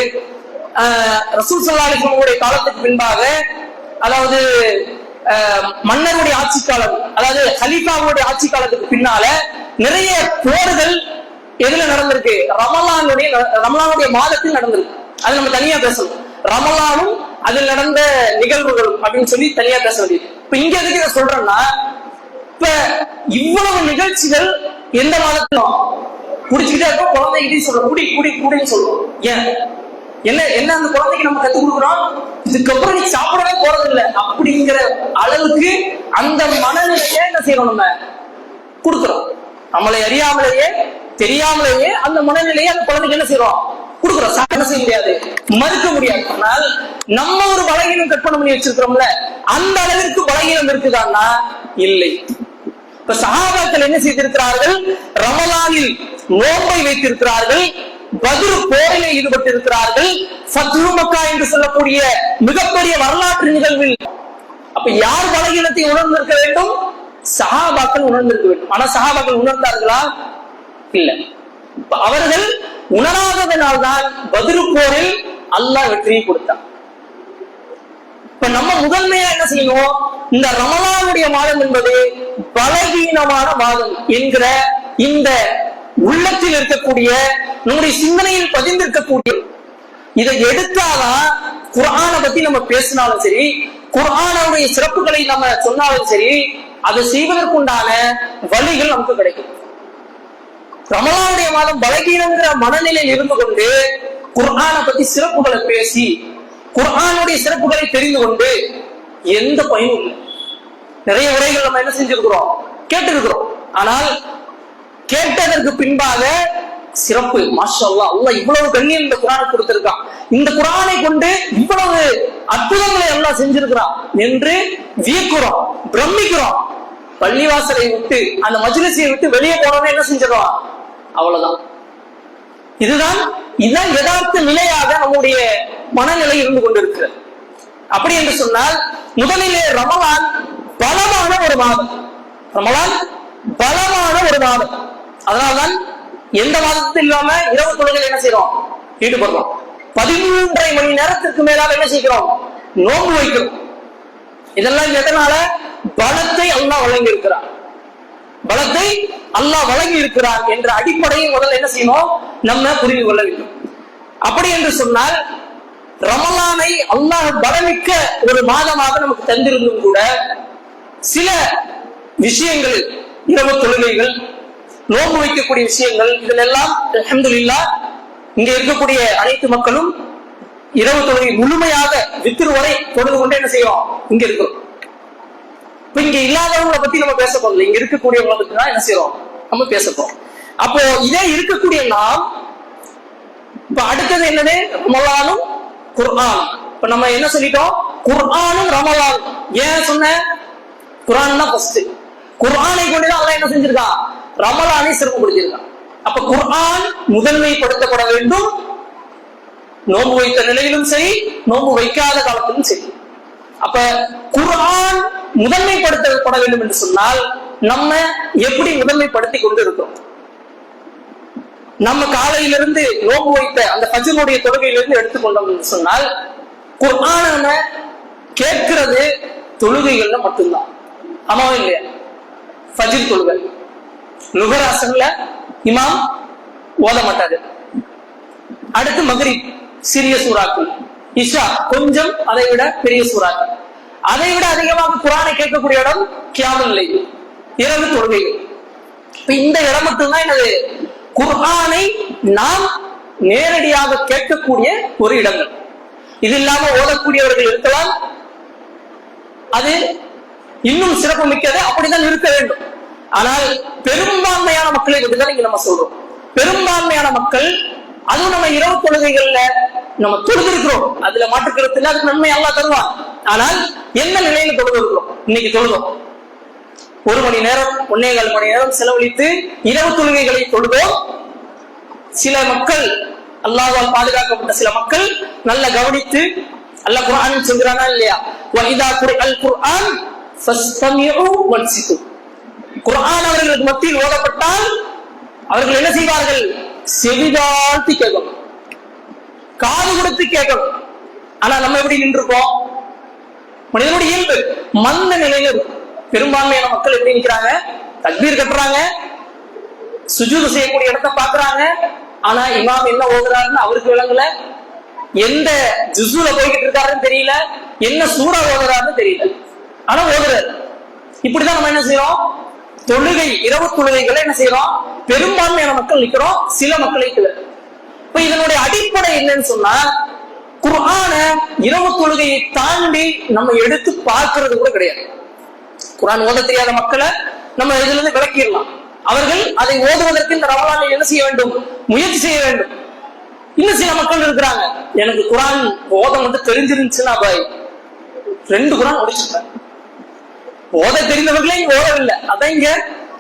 ரசூல் ஸல்லல்லாஹு அலைஹி வஸல்லம் காலத்துக்கு பின்பாக, அதாவது மன்னருடைய ஆட்சி காலம், அதாவது ஹலீஃபாவுடைய ஆட்சி காலத்துக்கு பின்னால நிறைய போர்கள் எதுல நடந்திருக்கு? ரமலானுடைய மாதத்தில் நடந்திருக்கு. அது நம்ம தனியா பேசணும். ரமலானும் அதில் நடந்த நிகழ்வுகள் அப்படின்னு சொல்லி தனியா பேச வேண்டியது. இப்ப இங்க எதுக்கு இதை சொல்றேன்னா, இப்ப இவ்வளவு நிகழ்ச்சிகள் எந்த மாதத்திலும் குடிச்சுக்கிட்டே இருக்கோம். குழந்தைகிட்டே சொல்றோம் குடி குடி குடின்னு சொல்றோம். ஏன் என்ன அந்த குழந்தைக்கு நம்ம கத்துக் கொடுக்குறோம்? இதுக்கப்புறம் நீ சாப்பிடவே போறது இல்லை அப்படிங்கிற அளவுக்கு அந்த மனநிலையை என்ன செய்யறோம்? நம்ம கொடுக்குறோம். நம்மளை அறியாமலேயே தெரியாமலேயே அந்த மனநிலையை அந்த குழந்தைக்கு என்ன செய்யறோம்? கொடுக்குறோம். என்ன செய்ய முடியாது, மறுக்க முடியாது. ஆனால் நம்ம ஒரு பலகீனம் கற்பனை பண்ணி வச்சிருக்கிறோம்ல, அந்த அளவிற்கு பலகீனம் இருக்குதான்னா இல்லை. இப்ப சஹாபாக்கள் என்ன செய்திருக்கிறார்கள்? ரமலானில் நோன்பை வைத்திருக்கிறார்கள், பத்ர் போரிலே ஈடுபட்டிருக்கிறார்கள், ஃபத்ஹு மக்கா என்று சொல்லக்கூடிய மிகப்பெரிய வரலாற்று நிகழ்வில். அப்ப யார் பலகீனத்தை உணர்ந்திருக்க வேண்டும்? சஹாபாக்கள் உணர்ந்திருக்க வேண்டும். ஆனா சஹாபாக்கள் உணர்ந்தார்களா? இல்ல. அவர்கள் உணராததனால்தான் பத்ர் போரில் அல்லாஹ் வெற்றியை கொடுத்தார். இப்ப நம்ம முதன்மையா என்ன செய்யணும்? இந்த ரமலானுடைய மாதம் என்பது பலகீனமான மாதம் என்கிற இந்த உள்ளத்தில் இருக்கக்கூடிய, நம்முடைய சிந்தனையில் பதிந்திருக்கக்கூடிய இதை எடுத்தாதான் குர்ஆனை பத்தி நம்ம பேசினாலும் சரி, குர்ஆனுடைய சிறப்புகளை நம்ம சொன்னாலும் சரி, அதை செய்வதற்குண்டான வழிகள் நமக்கு கிடைக்கும். ரமலானுடைய மாதம் பலகீனங்கிற மனநிலையில் இருந்து கொண்டு குர்ஆனை பத்தி சிறப்புகளை பேசி, குர்ஆனுடைய சிறப்புகளை தெரிந்து கொண்டு எந்த பயனும் இல்லை. நிறைய உரைகள் நம்ம என்ன செஞ்சிருக்கிறோம்? கேட்டிருக்கிறோம். ஆனால் கேட்டதற்கு பின்பாக சிறப்பு, மாஷா அல்லாஹ், அல்லாஹ் இவ்வளவு கண்ணியம் இந்த குர்ஆனை கொடுத்திருக்கான், இந்த குர்ஆனை கொண்டு இவ்வளவு அற்புதங்களை அல்லாஹ் செஞ்சிருக்கிறான் என்று வியக்கிறோம், பிரமிக்கிறோம். பள்ளிவாசலை விட்டு, அந்த மஜ்லிஸை விட்டு வெளியே போனோம்னா என்ன செஞ்சிடறோம்? அவ்வளவுதான். இதுதான் யதார்த்த நிலையாக நம்முடைய மனநிலை இருந்து கொண்டிருக்கிறது. அப்படி என்று சொன்னால், முதலிலே ரமலான் பலமான ஒரு மாதம், ரமலான் பலமான ஒரு மாதம். அதனால்தான் எந்த மாதத்தில் இல்லாம இரவு தொழுகையில் என்ன செய்யறோம்? ஈடுபடுறோம். 13.5 மணி நேரத்திற்கு மேலாக என்ன செய்கிறோம்? நோன்பு வைக்கிறோம். இதெல்லாம் எதனால? பலத்தை அல்லாஹ் வழங்கி இருக்கிறார், பலத்தை அல்லாஹ் வழங்கி இருக்கிறார் என்ற அடிப்படையில் முதல்ல என்ன செய்யணும்? நம்ம புரிந்து கொள்ள வேண்டும். அப்படி என்று சொன்னால், ரமலானை அல்லாஹ் பலமிக்க ஒரு மாதமாக நமக்கு தந்திருந்தும் கூட, சில விஷயங்கள், இரவு தொழுகைகள், நோன்பு வைக்கக்கூடிய விஷயங்கள், இதில் எல்லாம் அல்ஹம்துலில்லாஹ் இங்க இருக்கக்கூடிய அனைத்து மக்களும் இரவு தொழுகை முழுமையாக வித்திரு வரை தொழுது கொண்டு என்ன செய்யறோம்? இங்க இருக்கிறோம். இப்ப இங்க இல்லாதவங்களை பத்தி நம்ம பேச போறோம், இங்க இருக்கக்கூடியவங்களை பத்தி தான் என்ன செய்யறோம்? நம்ம பேச போறோம். அப்போ இதே இருக்கக்கூடிய நாம், இப்ப அடுத்தது என்னது? ரமலானும் குர்ஆன். இப்ப நம்ம என்ன சொல்லிட்டோம்? குர்ஆனும் ரமலான். ஏன் சொன்ன? குர்ஆன் தான் ஃபர்ஸ்ட். குர்ஆனை கொண்டுதான் அல்லாஹ் என்ன செஞ்சிருக்கான்? ரமலானை சிறப்புப்படுத்தியிருக்கான். அப்ப குர்ஆன் முதன்மைப்படுத்தப்பட வேண்டும், நோன்பு வைத்த நிலையிலும் சரி, நோன்பு வைக்காத காலத்திலும் சரி. அப்ப குர்ஆன் முதன்மைப்படுத்தப்பட வேண்டும் என்று சொன்னால், நம்ம எப்படி முதன்மைப்படுத்தி கொண்டு இருக்கிறோம்? நம்ம காலையிலிருந்து நோன்பு வைத்த அந்த ஃபஜ்ருடைய தொழுகையிலிருந்து எடுத்துக்கொண்டோம் என்று சொன்னால், குர்ஆனை நம்ம கேட்கிறது தொழுகைகள்ல மட்டும்தான். ஆமாவா இல்லையா? ஃபஜ்ர் தொழுகை, லுஹர் அஸ்ர்ல இமாம் ஓத மாட்டாரு. அடுத்து மக்ரிப் சிறிய சூறாக்கள், இஷா கொஞ்சம் அதை விட பெரிய சூறாக்கள். அதை விட அதிகமாக குர்ஆனை கேட்கக்கூடிய இடம் கியாமுல் லைல், இரவு தொழுகைகள். இப்ப இந்த இடம் மட்டும்தான் என்னது? குர்ஆனை நாம் நேரடியாக கேட்கக்கூடிய ஒரு இடங்கள். இது இல்லாம ஓதக்கூடியவர்கள் இருக்கலாம், அது இன்னும் சிறப்பு மிக்கது, அப்படித்தான் இருக்க வேண்டும். ஆனால் பெரும்பான்மையான மக்களை பற்றிதான் இங்க நம்ம சொல்றோம். பெரும்பான்மையான மக்கள், அதுவும் நம்ம இரவு தொழுகைகள்ல நம்ம தொழுதிருக்கிறோம், அதுல மாற்றுக்கிறது இல்லை, அதுக்கு நன்மை அல்லாஹ் தருவான். ஆனால் என்ன நிலையில தொழுகிறோம்? இன்னைக்கு தொழுதோம் 1 மணி நேரம் 1.25 மணி நேரம் செலவழித்து இரவு தொழுகைகளை தொழுதோம். சில மக்கள், அல்லாஹ்வால் பாதுகாக்கப்பட்ட சில மக்கள் நல்ல கவனித்து அல்லாஹ் குர்ஆனில் சொல்றானா இல்லையா, வஇதா குர்ஆல் குர்ஆன் ஃபஸ்தமிஉ வன்சிது. குர்ஆன் அவர்களுக்கு மத்தியில் ஓதப்பட்டால் அவர்கள் என்ன செய்வார்கள்? செவிதாழ்த்தி கேட்கணும், காது கொடுத்து கேட்கணும். ஆனா நம்ம எப்படி நின்றுப்போம்? மனிதனுடைய இயல்பு மந்த நிலையில இருக்கும். பெரும்பான்மையான மக்கள் எப்படி நிற்கிறாங்க? தக்பீர் கட்டுறாங்க, சுஜூது செய்யக்கூடிய இடத்தை பாக்குறாங்க. ஆனா இமாம் என்ன ஓதுறாருன்னு அவருக்கு விளங்கல, எந்த ஜுஸுல போய்கிட்டு இருக்காருன்னு தெரியல, என்ன சூறா ஓதுறாருன்னு தெரியல, ஆனா ஓதுறாரு. இப்படிதான் நம்ம என்ன செய்யறோம்? தொழுகை, இரவு தொழுகைகளை என்ன செய்யறோம்? பெரும்பான்மையான மக்கள் நிக்கிறோம், சில மக்களை கிள. இப்ப இதனுடைய அடிப்படை என்னன்னு சொன்னா, குர்ஆன இரவு தொழுகையை தாண்டி நம்ம எடுத்து பார்க்கிறது கூட கிடையாது. குர்ஆன் ஓத தெரியாத மக்களை நம்ம இதுல இருந்து விளக்கிடலாம். அவர்கள் அதை ஓதுவதற்கு இந்த ரமலானில் என்ன செய்ய வேண்டும்? முயற்சி செய்ய வேண்டும். இன்னும் சில மக்கள் இருக்கிறாங்க, எனக்கு குர்ஆன் ஓத மட்டும் தெரிஞ்சிருந்துச்சுன்னா பாய் 2 குர்ஆன் முடிச்சிருப்பேன். ஓத தெரிந்தவர்களே இங்க ஓதவில்லை, அதான் இங்க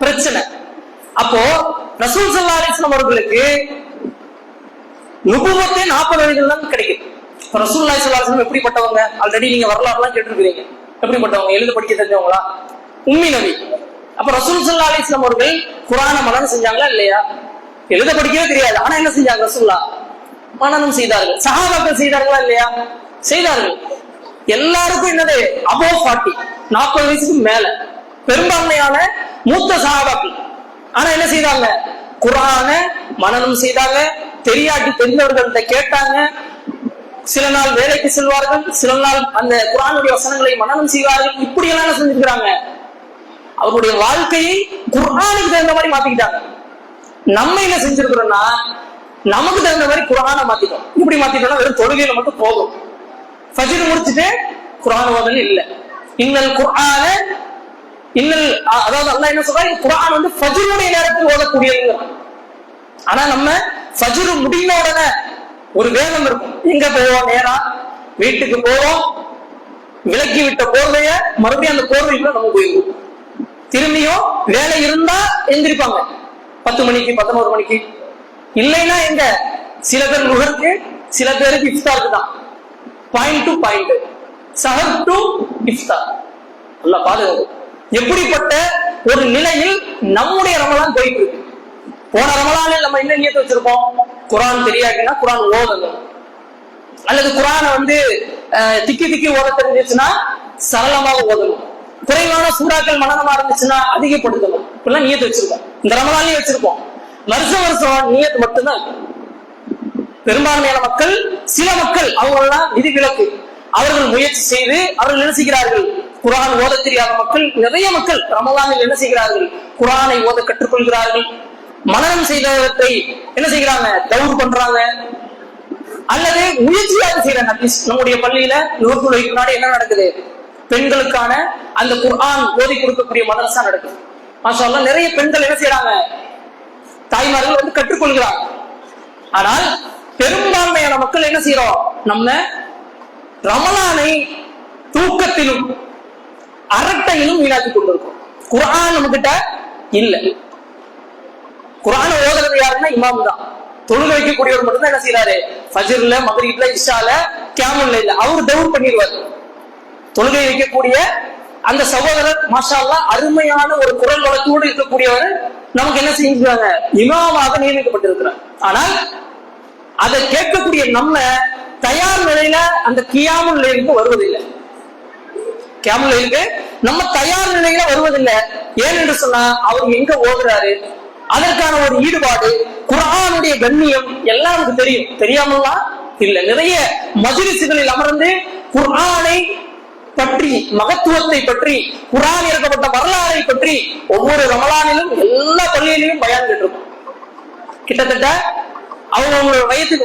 பிரச்சனை. அப்போ ரசூல் ஸல்லல்லாஹு அலைஹி வஸல்லம் அவர்களுக்கு நுபுவத்தே 40 வயதுல தான் கிடைக்குது. ரசூலுல்லாஹி ஸல்லல்லாஹு அலைஹி வஸல்லம் எப்படிப்பட்டவங்க? ஆல்ரெடி நீங்க வரலாறுலாம் கேட்டிருக்கிறீங்க. எப்படிப்பட்டவங்க? எழுத படிக்க தெரிஞ்சவங்களா? உம்மி நபி. அப்ப ரசூல் ஸல்லல்லாஹு அலைஹி வஸல்லம் அவர்கள் குர்ஆனை மனனம் செஞ்சாங்களா இல்லையா? எழுத படிக்கவே தெரியாது, ஆனா என்ன செஞ்சாங்க? ரசூலுல்லாஹ் மனனம் செய்தார்கள். சஹாபாக்கள் செய்தார்களா இல்லையா? செய்தார்கள். எல்லாருக்கும் என்னது? அபோவ் 40, 40 வயசுக்கு மேல பெரும்பான்மையான மூத்த சஹாபாக்கள். ஆனா என்ன செய்தாங்க? குர்ஆனை மனனம் செய்தாங்க. தெரியாட்டி தெரிந்தவர்கள்ட்ட கேட்டாங்க. சில நாள் வேலைக்கு செல்வார்கள், சில நாள் அந்த குர்ஆனுடைய வசனங்களை மனனம் செய்வார்கள். இப்படி எல்லாம் செஞ்சிருக்கிறாங்க. அவருடைய வாழ்க்கையை குர்ஆனுக்கு தகுந்த மாதிரி மாத்திக்கிட்டாங்க. நம்ம என்ன செஞ்சிருக்கிறோம்னா, நமக்கு தகுந்த மாதிரி குர்ஆனை மாத்திட்டோம். இப்படி மாத்திட்டோம்னா வெறும் தொழுகையில மட்டும் போதும். ஃபஜ்ர் முடிச்சுட்டு குர்ஆன் ஓதல் இல்ல. இன்னல் குர்ஆன அதாவது அல்லாஹ் என்ன சொல்றாரு? குர்ஆன் வந்து ஃபஜ்ருடைய நேரத்தில் ஓதக்கூடியது. ஆனா நம்ம ஃபஜ்ர் முடிந்த உடனே ஒரு வேகம் இருக்கும். எங்க போவோம்? நேரா வீட்டுக்கு போவோம். விலக்கி விட்ட போர்வைய மறுபடியும் அந்த போர்வைக்குள்ள நம்ம போயிருவோம். திரும்பியும் வேலை இருந்தா எந்திரிப்பாங்க 10 மணிக்கு 11 மணிக்கு. இல்லைன்னா எங்க? சில பேர் நுகருக்கு, சில பேருக்கு இஃப்தாருக்கு தான். பாயிண்ட் டு பாயிண்ட், சஹர் டு இஃப்தார். நல்லா பாதுகாப்பு. எப்படிப்பட்ட ஒரு நிலையில் நம்முடைய ரமலான் போயிட்டு இருக்கு. போன ரமலானில் நம்ம என்ன நியத்து வச்சிருப்போம்? குர்ஆன் தெரியாட்டினா குர்ஆன் ஓதணும், அல்லது குர்ஆனை வந்து திக்கி ஓத தெரிஞ்சிச்சுன்னா சரளமாக ஓதணும், குறைவான சூறாக்கள் மனனமா இருந்துச்சுன்னா அதிகப்படுத்தணும். இப்பெல்லாம் நியத்து வச்சிருக்கோம். இந்த ரமலான்லயும் வச்சிருப்போம். வருஷம் நியத்து மட்டும்தான். பெரும்பான்மையான மக்கள், சில மக்கள் அவங்களெல்லாம் விதிவிலக்கு. அவர்கள் முயற்சி செய்து அவர்கள் என்ன செய்கிறார்கள்? குர்ஆன் ஓத தெரியாத மக்கள், நிறைய மக்கள் ரமலானில் என்ன செய்கிறார்கள்? குர்ஆனை ஓத கற்றுக்கொள்கிறார்கள். மனனம் செய்தவற்றை என்ன செய்கிறாங்க? தௌர் பண்றாங்க, அல்லது முயற்சியாக செய்யறாங்க. நம்முடைய பள்ளியில நூற்றுக்கு முன்னாடி என்ன நடக்குது? பெண்களுக்கான அந்த குர்ஆன் ஓதி கொடுக்கக்கூடிய மதரசா நடக்குது. மாஷா அல்லாஹ். நிறைய பெண்கள் என்ன செய்யறாங்க? தாய்மார்கள் வந்து கற்றுக்கொள்கிறாங்க. ஆனால் பெரும்பான்மையான மக்கள் என்ன செய்யறோம்? நம்ம ரமலானை தூக்கத்திலும் அரட்டையிலும் வீணாக்கி கொண்டிருக்கோம். குர்ஆன் நம்ம கிட்ட இல்ல. குர்ஆனை ஓதுறது யாருன்னா இமாம் தான். தொழுகை வைக்கக்கூடியவர் மட்டும்தான் என்ன செய்யறாரு? ஃபஜ்ர்ல, மக்ரிப்ல, இஷால, கியாமுல் லைல்ல அவர் தௌர் பண்ணிடுவார். தொழுகை வைக்கக்கூடிய அந்த சகோதரர் மாஷா அல்லாஹ் அருமையான ஒரு குரல் வழக்கோடு இருக்கக்கூடியவர் நமக்கு என்ன செஞ்சாங்க? இமாமாக நியமிக்கப்பட்டிருக்கிறார். ஆனால் அதை கேட்கக்கூடிய நம்ம தயார் நிலையில அந்த கியாமுல் லைலுக்கு வருவதில்லை. கியாமுல் லைலுக்கு நம்ம தயார் நிலையில வருவதில்லை. ஏன் என்று சொன்னா அவர் எங்க ஓதுறாரு, அதற்கான ஒரு ஈடுபாடு, குர்ஆனுடைய கண்ணியம் எல்லாம் நமக்கு தெரியும். தெரியாமலாம் இல்ல. நிறைய மஜ்லிஸ்களில் அமர்ந்து குர்ஆனை பற்றி, மகத்துவத்தை பற்றி, குர்ஆன் இறக்கப்பட்ட வரலாறை பற்றி ஒவ்வொரு ரமலானிலும் எல்லா பள்ளியிலையும் பயான் கேட்டிருக்கும். கிட்டத்தட்ட அவங்களோட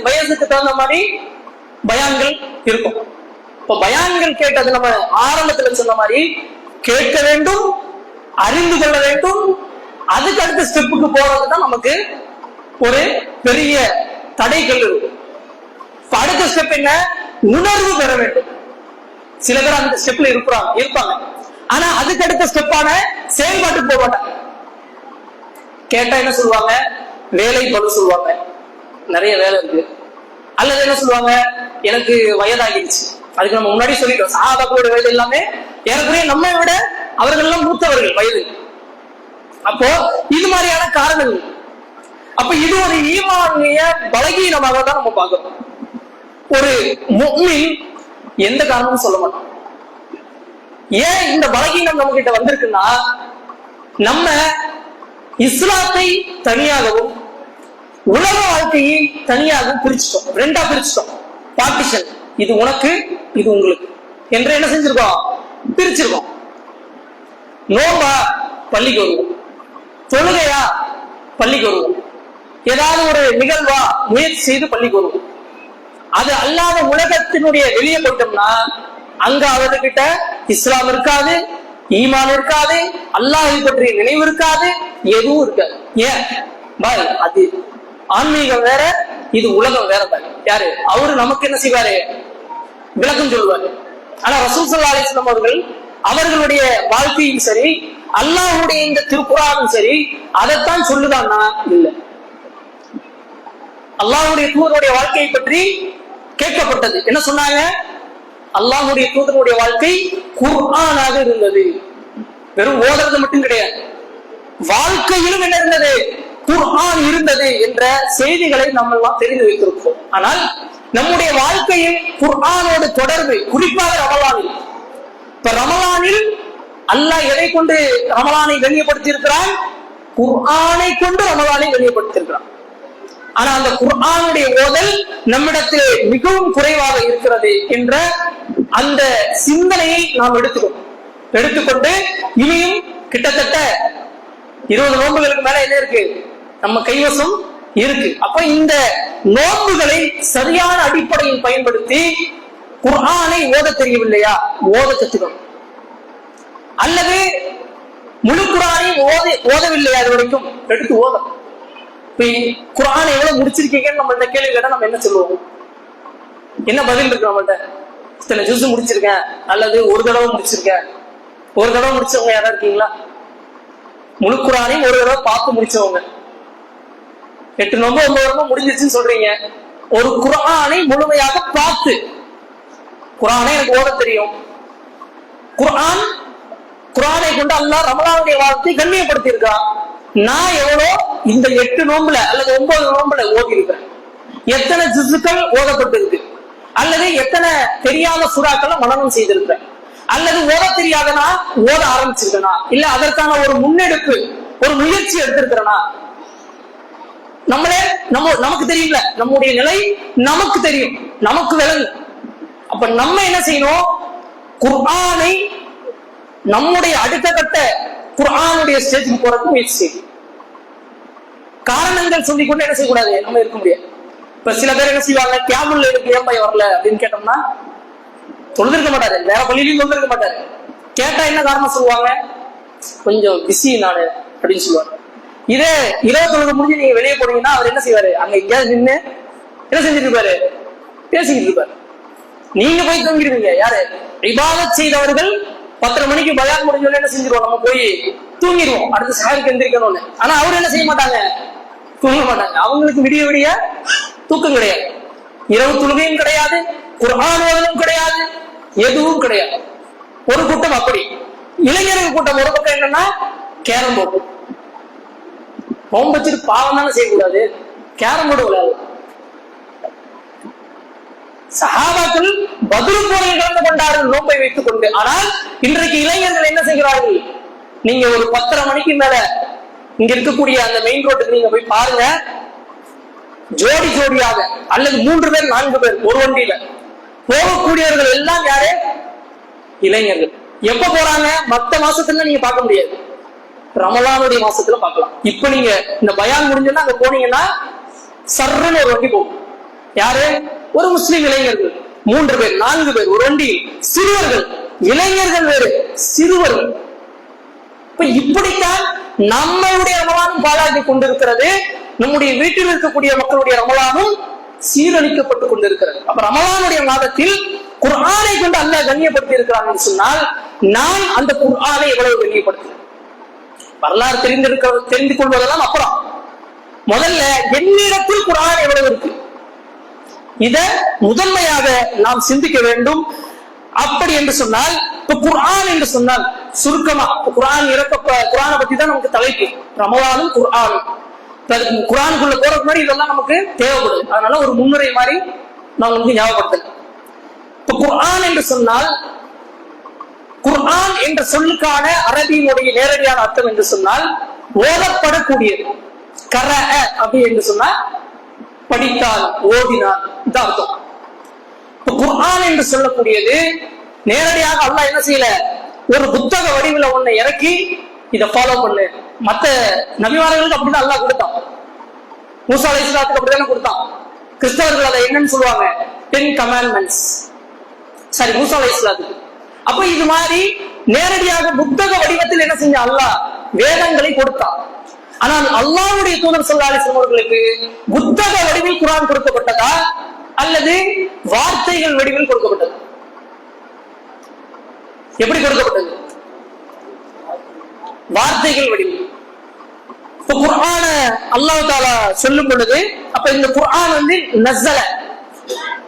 வயசுக்கு தகுந்த மாதிரி பயான்கள் இருக்கும். இப்ப பயான்கள் கேட்டது நம்ம ஆரம்பத்துல சொன்ன மாதிரி கேட்க வேண்டும், அறிந்து கொள்ள வேண்டும், அதுக்கு அடுத்த ஸ்டெப்புக்கு போறதுதான் நமக்கு ஒரு பெரிய தடைகள் இருக்கும். அடுத்த ஸ்டெப் என்ன? உணர்வு பெற வேண்டும். சில பேர் அந்த ஸ்டெப்ல இருப்பாங்க. ஆனா அதுக்கு அடுத்த ஸ்டெப்பான செயல்பாட்டு போக மாட்டாங்க. கேட்டா என்ன சொல்லுவாங்க? வேலை பளு சொல்லுவாங்க, நிறைய வேலை இருக்கு. அல்லது என்ன சொல்லுவாங்க? எனக்கு வயதாகிடுச்சு. அதுக்கு நம்ம முன்னாடி சொல்லிட்டோம், சஹாபாக்களோட வயது எல்லாமே ஏறக்குறைய நம்மை விட அவர்கள் எல்லாம் மூத்தவர்கள் வயது. அப்போ இது மாதிரியான காரணங்கள். அப்ப இது ஒரு ஈமானிய பலகீனமாக தான் நம்ம பார்க்கிறோம். ஒரு முஃமின் எந்த காரணமும் சொல்ல மாட்டோம். ஏன் இந்த பலகீனம் நம்ம கிட்ட வந்திருக்குன்னா, நம்ம இஸ்லாத்தை தனியாகவும் உலக வாழ்க்கையை தனியாகவும் பிரிச்சுட்டோம். ரெண்டா பிரிச்சுட்டோம். பார்ட்டிஷன், இது உனக்கு இது உங்களுக்கு என்று என்ன செஞ்சிருக்கோம்? பிரிச்சிருக்கோம். நோம்பா பள்ளிக்கு வருவோம், தொழுகையா பள்ளிக்கு வருவோம், ஏதாவது ஒரு நிகழ்வா முயற்சி செய்து பள்ளிக்கு வருவோம். அது அல்லாத உலகத்தினுடைய வெளியே போயிட்டோம்னா அங்க அவர்கிட்ட இஸ்லாம் இருக்காது, ஈமான் இருக்காது, அல்லாஹை பற்றிய நினைவு இருக்காது, எதுவும் இருக்காது. ஏன் பாய்? அது ஆன்மீகம் வேற, இது உலகம் வேற பாய். யாரு அவரு? நமக்கு என்ன செய்வாரு? விளக்கம் சொல்வாரு. ஆனா ரசூல் ஸல்லல்லாஹு அலைஹி வஸல்லம் அவர்கள் அவர்களுடைய வாழ்க்கையும் சரி, அல்லாஹ்வுடைய இந்த திருக்குர்ஆனும் சரி அதைத்தான் சொல்லுதான்னா இல்ல. அல்லாஹ்வுடைய தூதருடைய வாழ்க்கையை பற்றி கேட்கப்பட்டது. என்ன சொன்னாங்க? அல்லாஹ்வுடைய தூதருடைய வாழ்க்கை குர்ஆனாக இருந்தது. வெறும் ஓதுறது மட்டும் கிடையாது, வாழ்க்கையிலும் என்ன இருந்தது? குர்ஆன் இருந்தது என்ற செய்திகளை நம்ம எல்லாம் தெரிந்து வைத்திருக்கிறோம். ஆனால் நம்முடைய வாழ்க்கையில் குர்ஆனோடு தொடர்பு, குறிப்பாக ரமலானில். இப்ப ரமலானில் அல்லாஹ் எதை கொண்டு ரமலானை கண்ணியப்படுத்தி இருக்கிறான்? குர்ஆனை கொண்டு ரமலானை கண்ணியப்படுத்தி இருக்கிறான். ஆனா அந்த குர்ஆனுடைய ஓதல் நம்மிடத்தில் மிகவும் குறைவாக இருக்கிறது என்ற அந்த சிந்தனையை நாம் எடுத்துக்கொண்டு இனியும் கிட்டத்தட்ட 20 நோன்புகளுக்கு மேல என்ன இருக்கு? நம்ம கைவசம் இருக்கு. அப்ப இந்த நோன்புகளை சரியான அடிப்படையில் பயன்படுத்தி குர்ஆனை ஓத தெரியவில்லையா? ஓத கத்துக்கணும். அல்லது முழு குர்ஆனை ஓதவில்லையா அது வரைக்கும் எடுத்து ஓதணும். குர்ஆனை எவ்வளவு முடிச்சிருக்கீங்கன்னு நம்மள்ட்ட கேள்வி கேட்டா நம்ம என்ன சொல்லுவோம்? என்ன பதில் இருக்கு நம்மள்ட்ட? இத்தனை ஜூஸ் முடிச்சிருக்கேன், அல்லது ஒரு தடவை முடிச்சிருக்கேன். ஒரு தடவை முடிச்சவங்க யாரா இருக்கீங்களா? முழு குர்ஆனையும் ஒரு தடவை பார்த்து முடிச்சவங்க. 8 நோம்பு 9 நோம்பு முடிஞ்சிருச்சுன்னு சொல்றீங்க. ஒரு குர்ஆனை முழுமையாக பார்த்து, குர்ஆனை எனக்கு ஓத தெரியும், குர்ஆனை கொண்டு அல்லாஹ் ரமலானுடைய வாழ்க்கையை கண்ணியப்படுத்தி இருக்கான். நான் எவ்வளோ இந்த 8 நோம்புல அல்லது 9 நோம்புல ஓதி இருக்கிறேன்? எத்தனை ஜுஸ்கள் ஓதப்பட்டிருக்கு? அல்லது எத்தனை தெரியாத சூறாக்களை மனனம் செய்திருக்கிறேன்? அல்லது ஓத தெரியாதனா ஓத ஆரம்பிச்சிருக்கனா? இல்ல அதற்கான ஒரு முன்னெடுப்பு, ஒரு முயற்சி எடுத்திருக்கிறனா? நமக்கு தெரியல, நம்முடைய நிலை நமக்கு தெரியும், நமக்கு விளங்கு. அப்ப நம்ம என்ன செய்யணும்? குர்ஆனை நம்முடைய அடுத்த கட்ட குர்ஆனுடைய ஸ்டேஜுக்கு போறதுக்கு முயற்சி செய்யும். காரணங்கள் சொல்லிக் கொண்டு என்ன செய்யக்கூடாது? நம்ம இருக்க முடியாது. இப்ப சில பேர் என்ன செய்வாங்க? கியாமுல் லைலுக்கு ஏன் பையன் வரல அப்படின்னு கேட்டோம்னா தொழுதிருக்க மாட்டாரு, வேற பள்ளியிலையும் தொழுதிருக்க மாட்டாரு. கேட்டா என்ன காரணம் சொல்லுவாங்க? கொஞ்சம் பிஸி நானு அப்படின்னு சொல்லுவாங்க. இதே 20 தொழுகை முடிஞ்சு நீங்க வெளியே போனீங்கன்னா அவர் என்ன செய்வாரு? அங்க எங்கேயாவது நின்று என்ன செஞ்சுட்டு இருப்பாரு? பேசிக்கிட்டு இருப்பாரு. நீங்க போய் தூங்கிடுவீங்க. யாரு? இபாதத் செய்தவர்கள் 10:30 மணிக்கு பயான் முடிஞ்சோன்னு என்ன செஞ்சிருவோம்? நம்ம போய் தூங்கிடுவோம், அடுத்து சாருக்கு எந்திரிக்கணும்னு. ஆனா அவர் என்ன செய்ய மாட்டாங்க? தூங்க மாட்டாங்க. அவங்களுக்கு விடிய விடிய தூக்கம் கிடையாது, இரவு தொழுகையும் கிடையாது, குர்ஆன் ஓதலும் கிடையாது, எதுவும் கிடையாது. ஒரு கூட்டம் அப்படி. இளைஞர்கள் கூட்டம் ஒரு பக்கம் என்னன்னா கேரம் போர்டு. நோன்பு வச்சுட்டு பாவம் தானே செய்யக்கூடாது, கேரம் போர்டு விளையாடு. சஹாபாக்கள் பத்ர் போரில் கலந்து கொண்டார்கள் நோன்பை வைத்துக் கொண்டு. ஆனால் இன்றைக்கு இளைஞர்கள் என்ன செய்கிறார்கள்? நீங்க ஒரு 10:30 மணிக்கு மேல இங்க இருக்கக்கூடிய அந்த மெயின் ரோட்டுக்கு நீங்க போய் பாருங்க, ஜோடி ஜோடியாக அல்லது 3 பேர் 4 பேர் ஒரு வண்டியில போகக்கூடியவர்கள் எல்லாம் யாரு? இளைஞர்கள். எப்ப போறாங்க? மத்த மாசத்துல நீங்க பார்க்க முடியாது, ரமலானுடைய மாசத்துல பார்க்கலாம். இப்ப நீங்க இந்த பயான் முடிஞ்சோன்னா அங்க போனீங்கன்னா சர்ன்னு ஒரு வண்டி போகும். யாரு? ஒரு முஸ்லிம் இளைஞர்கள் 3 பேர் 4 பேர் ஒரு வண்டி. சிறுவர்கள், இளைஞர்கள் வேறு, சிறுவர்கள். இப்படித்தான் நம்மளுடைய ரமலானும் பாழாகி கொண்டிருக்கிறது, நம்முடைய வீட்டில் இருக்கக்கூடிய மக்களுடைய ரமலானும் சீரழிக்கப்பட்டு கொண்டிருக்கிறது. அப்ப ரமலானுடைய மாதத்தில் குர்ஆனை கொண்டு அல்லாஹ் கண்ணியப்படுத்தி இருக்கிறான்னு சொன்னால், நான் அந்த குர்ஆனை எவ்வளவு கண்ணியப்படுத்துகிறேன்? வரலாறு தெரிந்து கொள்வதெல்லாம் அப்புறம், முதல்ல என்னிடத்தில் குர்ஆன் எவ்வளவு இருக்கு, இத முதன்மையாக நாம் சிந்திக்க வேண்டும். அப்படி என்று சொன்னால், இப்ப குர்ஆன் என்று சொன்னால் சுருக்கமா குர்ஆன் குர்ஆனை பத்தி தான் நமக்கு தலைப்பு, ரமலானும் குர்ஆனும். குர்ஆனுக்குள்ள போறதுக்கு முன்னாடி இதெல்லாம் நமக்கு தேவைப்படுது, அதனால ஒரு முன்னுரை மாதிரி நான் வந்து ஞாபகப்படுத்தல. இப்ப குர்ஆன் என்று சொன்னால், குர்ஆன் என்ற சொல்லுக்கான அரபியினுடைய நேரடியான அர்த்தம் என்று சொன்னால் ஓதப்படக்கூடியது. கரஅ அப்படி என்று சொன்னால் படித்தால், ஓதினார், இது அர்த்தம். குர்ஆன் என்று சொல்லக்கூடியது நேரடியாக அல்லாஹ் என்ன செய்யல, ஒரு புத்தக வடிவில் ஒன்னை இறக்கி இதை ஃபாலோ பண்ணு. மத்த நபிமார்களுக்கு அப்படிதான் அல்லாஹ் கொடுத்தான். மூசா அலைஹிஸ்ஸலாத்துக்கு அப்படித்தானே கொடுத்தான். கிறிஸ்தவர்கள் அதை என்னன்னு சொல்லுவாங்க, 10 commandments. சரி, மூசா அலைஹிஸ்ஸலாத்துக்கு. அப்ப இது மாதிரி நேரடியாக புத்தக வடிவத்தில் என்ன செஞ்ச அல்லாஹ் வேதங்களை கொடுத்தான். ஆனால் அல்லாஹ்வுடைய தூதர் ஸல்லல்லாஹு அலைஹி வஸல்லம் அவர்களுக்கு புத்தக வடிவில் குர்ஆன் கொடுக்கப்பட்டதா அல்லது வார்த்தைகள் வடிவில் கொடுக்கப்பட்டது? எப்படி கொடுக்கப்பட்டது? வார்த்தைகள் வடிவில். இப்ப குர்ஆன அல்லாஹ் தஆலா சொல்லும் பொழுது, அப்ப இந்த குர்ஆன் வந்து நஸல,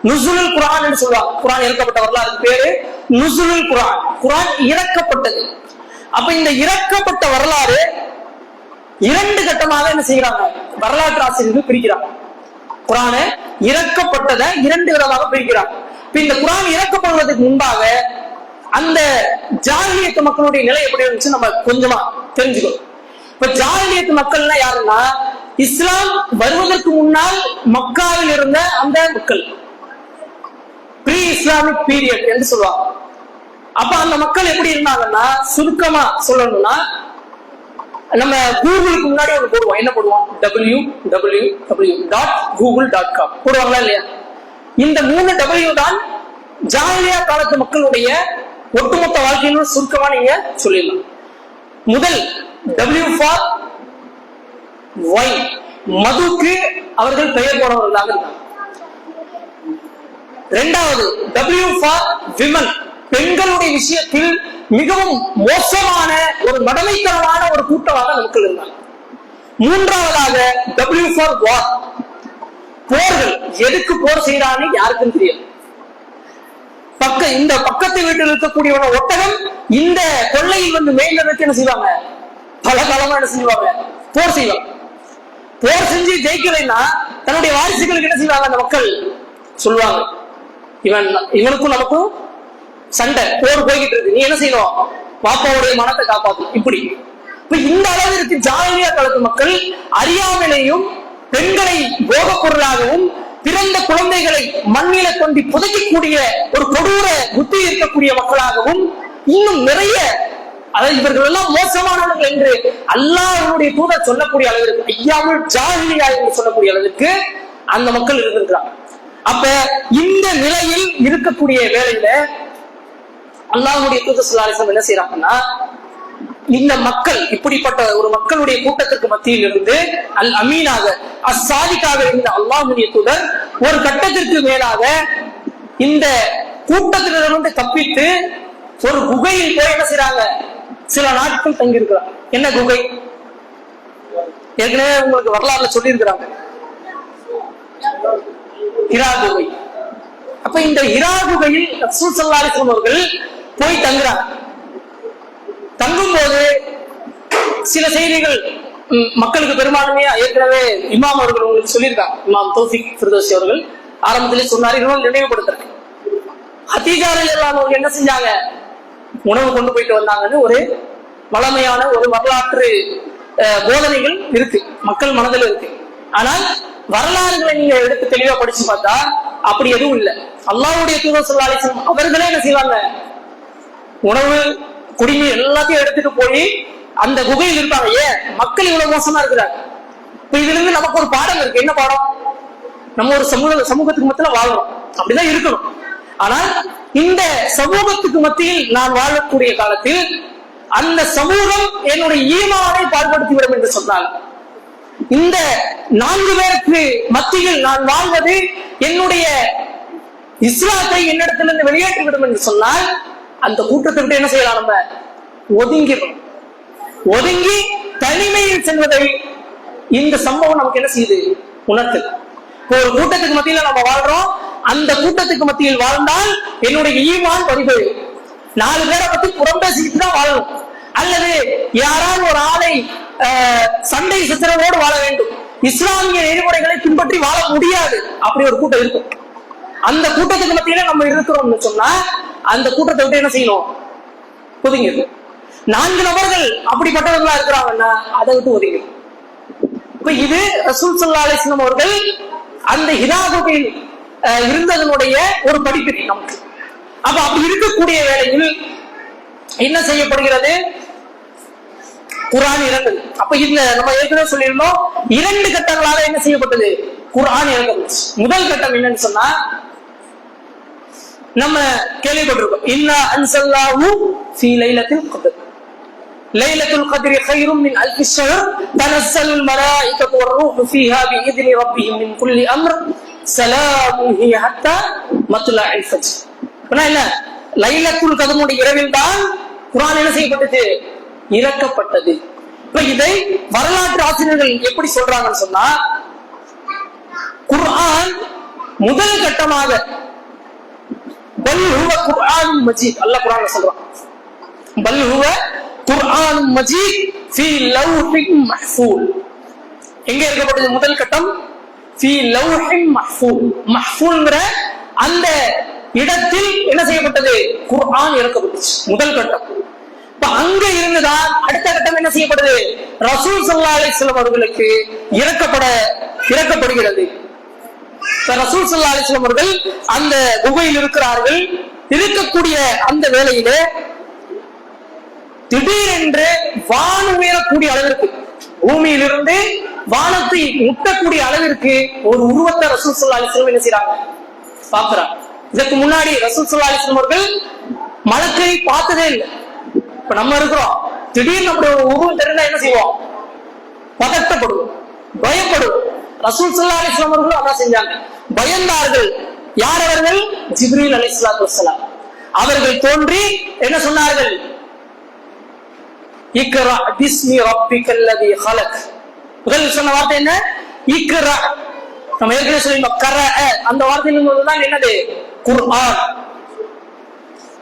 நுஸுலுல் குர்ஆன் என்று சொல்லுவாங்க. குர்ஆன் இறக்கப்பட்ட வரலாறு பேரு நுஸுலுல் குர்ஆன். குர்ஆன் இறக்கப்பட்டது. அப்ப இந்த இறக்கப்பட்ட வரலாறு 2 கட்டமாக என்ன செய்யறாங்க, வரலாற்று ஆசிரியர்கள் பிரிக்கிறாங்க. குர்ஆனை இறக்கப்பட்டதை 2 விதமாக பிரிக்கிறாங்க. இப்ப இந்த குர்ஆன் இறக்கப்படுவதற்கு முன்பாக அந்த ஜாஹிலியத்து மக்களுடைய நிலை எப்படி இருந்துச்சு நம்ம கொஞ்சமா தெரிஞ்சுக்கணும். இப்ப ஜாஹிலியத்து மக்கள்னா யாருன்னா, இஸ்லாம் வருவதற்கு முன்னால் மக்காவில் இருந்த அந்த மக்கள், ப்ரீ இஸ்லாமிக் பீரியட் என்று சொல்லுவாங்க. அப்ப அந்த மக்கள் எப்படி இருந்தாங்கன்னா, சுருக்கமா சொல்லணும்னா, நம்ம கூகுளுக்கு முன்னாடி ஒன்று போடுவோம். என்ன போடுவோம்? www.google.com போடுவாங்களா இல்லையா? இந்த 3 W தான் ஜாஹிலியா காலத்து மக்களுடைய ஒட்டுமொத்த வாழ்க்கையிலும் சுருக்கமா நீங்க சொல்லிடலாம். முதல் W ஃபார் ஒயின், மதுக்கு அவர்கள் பெயர் போனவர்களாக இருந்தாங்க. இரண்டாவது W ஃபார் விமன், பெண்களுடைய விஷயத்தில் மிகவும் மோசமான ஒரு மடமைத்தனமான ஒரு கூட்டமாக மக்கள் இருந்தாங்க. மூன்றாவதாக W ஃபார் வார், போர்கள். எதுக்கு போர் செய்யறான்னு யாருக்கும் தெரியாது. இந்த பக்கத்து வீட்டில் இருக்கக்கூடிய ஒட்டகம் இந்த கொள்ளையில் வந்து மேய்ந்ததற்கு என்ன செய்வாங்க, பல காலமா என்ன செய்வாங்க, போர் செய்வாங்க. போர் செஞ்சு ஜெயிக்கலைன்னா தன்னுடைய வாரிசுகளுக்கு என்ன செய்வாங்க, அந்த மக்கள் சொல்லுவாங்க, இவனுக்கும் நமக்கும் சண்டை, போர் போய்கிட்டு இருக்கு, நீ என்ன செய்யணும், பாப்பாவுடைய மனத்தை காப்பாற்றும். இப்படி இப்ப இந்த அளவிற்கு ஜாஹிலியா காலத்து மக்கள் அறியாமலேயும் பெண்களை போகப் பொருளாகவும் பிறந்த குழந்தைகளை மண்ணில கொண்டு புதைக்கக்கூடிய ஒரு கொடூர புத்தி இருக்கக்கூடிய மக்களாகவும் இன்னும் நிறைய, அதாவது இவர்கள் எல்லாம் மோசமானவர்கள் என்று அல்லாஹ்வுடைய தூதர் சொல்லக்கூடிய அளவிற்கு, ஐயாவுல் ஜாஹிலியா என்று சொல்லக்கூடிய அளவிற்கு அந்த மக்கள் இருந்திருக்கிறாங்க. அப்ப இந்த நிலையில் இருக்கக்கூடிய வேளையில அல்லாஹ்வுடைய தூதர் ஸல்லல்லாஹு அலைஹி வஸல்லம் என்ன செய்யறாங்கன்னா, இந்த மக்கள் இப்படிப்பட்ட ஒரு மக்களுடைய கூட்டத்திற்கு மத்தியில் இருந்து அல் அமீனாக அஸ்ஸாதிகாக இருந்த அல்லாஹ்வுடைய தூதர் ஒரு கட்டத்திற்கு மேலாக இந்த கூட்டத்திலிருந்து தப்பித்து ஒரு குகையில் போய் என்ன செய்யறாங்க, சில நாட்கள் தங்கி இருக்கிறாங்க. என்ன குகை? ஏற்கனவே உங்களுக்கு வரலாறுல சொல்லி இருக்கிறாங்க, ஹிரா குகை. அப்ப இந்த ஹிரா குகையில் ரசூல் ஸல்லல்லாஹு அலைஹி வஸல்லம் அவர்கள் போய் தங்குறாங்க. தங்கும் போது சில செய்திகள் மக்களுக்கு பெரும்பான்மையா ஏற்கனவே இமாம் அவர்கள் உங்களுக்கு சொல்லியிருக்காங்க. இமாம் தௌஃபிக் ஃபிர்தௌஸி அவர்கள் ஆரம்பத்திலே சொன்னார், இன்னொன்று நினைவுபடுத்துறேன். ஹதீஜா ரலியல்லாஹு அன்ஹா என்ன செஞ்சாங்க, உணவு கொண்டு போயிட்டு வந்தாங்கன்னு ஒரு வளமையான ஒரு வரலாற்று போதனைகள் இருக்கு, மக்கள் மனதில் இருக்கு. ஆனால் வரலாறுகளை நீங்க எடுத்து தெளிவா படிச்சு பார்த்தா அப்படி எதுவும் இல்லை. அல்லாஹ்வுடைய தூதர் ஸல்லல்லாஹு அலைஹி வஸல்லம் அவர்களே என்ன செய்வாங்க, உணவு குடிநீர் எல்லாத்தையும் எடுத்துட்டு போய் அந்த குகையில் இருப்பாங்க. ஏன் மக்கள் இவ்வளவு மோசமா இருக்கிறாங்க? இப்ப இதுல இருந்து நமக்கு ஒரு பாடம் இருக்கு. என்ன பாடம்? நம்ம ஒரு சமூகத்துக்கு மத்தியில வாழணும், அப்படிதான் இருக்கணும். ஆனால் இந்த சமூகத்துக்கு மத்தியில் நான் வாழக்கூடிய காலத்தில் அந்த சமூகம் என்னுடைய ஈமானை பாழ்படுத்திவிடும் என்று சொன்னால், இந்த 4 பேருக்கு மத்தியில் நான் வாழ்வது என்னுடைய இஸ்லாத்தை என்னிடத்திலிருந்து வெளியேற்றிவிடும் என்று சொன்னால், அந்த கூட்டத்தை விட்டு என்ன செய்யலாம்? நம்ம ஒதுங்கி தனிமையில் செல்வதை இந்த சம்பவம் நமக்கு என்ன செய்யுது? உணர்த்து. ஒரு கூட்டத்துக்கு மத்தியில நம்ம வாழ்றோம், அந்த கூட்டத்துக்கு மத்தியில் வாழ்ந்தால் என்னுடைய ஈமான் பறிபோய் 4 பேரை பத்தி புறம்பேசிக்கிட்டு தான் வாழணும். அல்லது யாராவது ஒரு ஆளை சண்டை சச்சரவோடு வாழ வேண்டும், இஸ்லாமிய நெறிமுறைகளை பின்பற்றி வாழ முடியாது. அப்படி ஒரு கூட்டம் இருக்கும். அந்த கூட்டத்துக்கு மத்தியில நம்ம இருக்கிறோம்னு சொன்னா அந்த கூட்டத்தை விட்டு என்ன செய்யணும்? ஒதுங்கிடும். 4 நபர்கள் அப்படிப்பட்டவர்களா இருக்கிறாங்கன்னா அதை விட்டு ஒதுங்கிடும். இப்ப இது ரசூல் ஸல்லல்லாஹு அலைஹி வஸல்லம் அவர்கள் அந்த ஹிராகுகையில் இருந்ததனுடைய ஒரு படிப்பினை நமக்கு. அப்ப அப்படி இருக்கக்கூடிய வேளையில் என்ன செய்யப்படுகிறது? குர்ஆன் இறங்குது. அப்ப இதுல நம்ம ஏற்கனவே சொல்லியிருந்தோம், 2 கட்டங்களாக என்ன செய்யப்பட்டது? குர்ஆன் இறங்குது. முதல் கட்டம் என்னன்னு சொன்னா, நம்ம கேள்விப்பட்டிருக்கோம், இன்னா அன்ஸல்னாஹு ஃபீ லைலத்தில் கத்ர். லைலத்துல் கத்ரி கைரும் மின் அல்ஃபி ஷஹர் தனஸ்ஸலுல் மலாயிகத்து வர்ரூஹு ஃபீஹா பிஇذن ரப்பிஹிம் மின் குல்லி அம்ர் ஸலாமுன் ஹிய ஹத்தா மத்லஇல் ஃபஜ்ர். என்ன, லைலத்துல் கத்ருடைய இரவில் தான் குர்ஆன் என்ன செய்யப்பட்டது? இறக்கப்பட்டது. இப்ப இதை வரலாற்று ஆசிரியர்கள் எப்படி சொல்றாங்கன்னு சொன்னா, குர்ஆன் முதல் கட்டமாக பல் ஹுவ குர்ஆனும் மஜீத், அல்லாஹ் குர்ஆன்ல சொல்றான், பல் ஹுவ குர்ஆனும் மஜீத் ஃபீ லவ்ஹின் மஹ்ஃபூல். எங்க இருக்கப்பட்டது முதல் கட்டம்? ஃபீ லவ்ஹின் மஹ்ஃபூல். மஹ்ஃபூல்ங்கற அந்த இடத்தில் என்ன செய்யப்பட்டது? குர்ஆன் இறக்கப்பட்டுச்சு. முதல் கட்டம். இப்ப அங்க இருந்துதான் அடுத்த கட்டம் என்ன செய்யப்படுது? ரசூல் ஸல்லல்லாஹு அலைஹி வஸல்லம் அவர்களுக்கு இறக்கப்படுகிறது. ரசூல் ஸல்லல்லாஹு அலைஹி வஸல்லம் அவர்கள் அந்த குகையில் இருக்கிறார்கள். இருக்கக்கூடிய அந்த வேளையிலே திடீரென்று வானம் உயரக்கூடிய அளவிற்கு, பூமியிலிருந்து வானத்தை முட்டக்கூடிய அளவிற்கு ஒரு உருவத்தை ரசூல் ஸல்லல்லாஹு அலைஹி வஸல்லம் என்ன செய்றாங்க? பார்க்கிறாங்க. இதற்கு முன்னாடி ரசூல் ஸல்லல்லாஹு அலைஹி வஸல்லம் அவர்கள் மலக்கை பார்த்ததே இல்லை. இப்ப நம்ம இருக்கிறோம், திடீர்னு அப்படி ஒரு உருவம் தெரிந்தா என்ன செய்வோம்? பதட்டப்படுவோம், பயப்படுவோம். ரசூல் ஸல்லல்லாஹு அலைஹி வஸல்லம் அவர்கள் அதான் செஞ்சாங்க, பயந்தார்கள். யார் அவர்கள்? ஜிப்ரீல் அலைஹிஸ்ஸலாத்து வஸ்ஸலாம் அவர்கள் தோன்றி என்ன சொன்னார்கள்? இக்ரா பிஸ்மி ரப்பிக்கல்லதி ஹலக். முதல் சொன்ன வார்த்தை என்ன? இக்ரா. நம்ம ஏற்கனவே சொல்லிருந்தோம், கர, அந்த வார்த்தையிலிருந்து தான் என்னது? குர்ஆன்.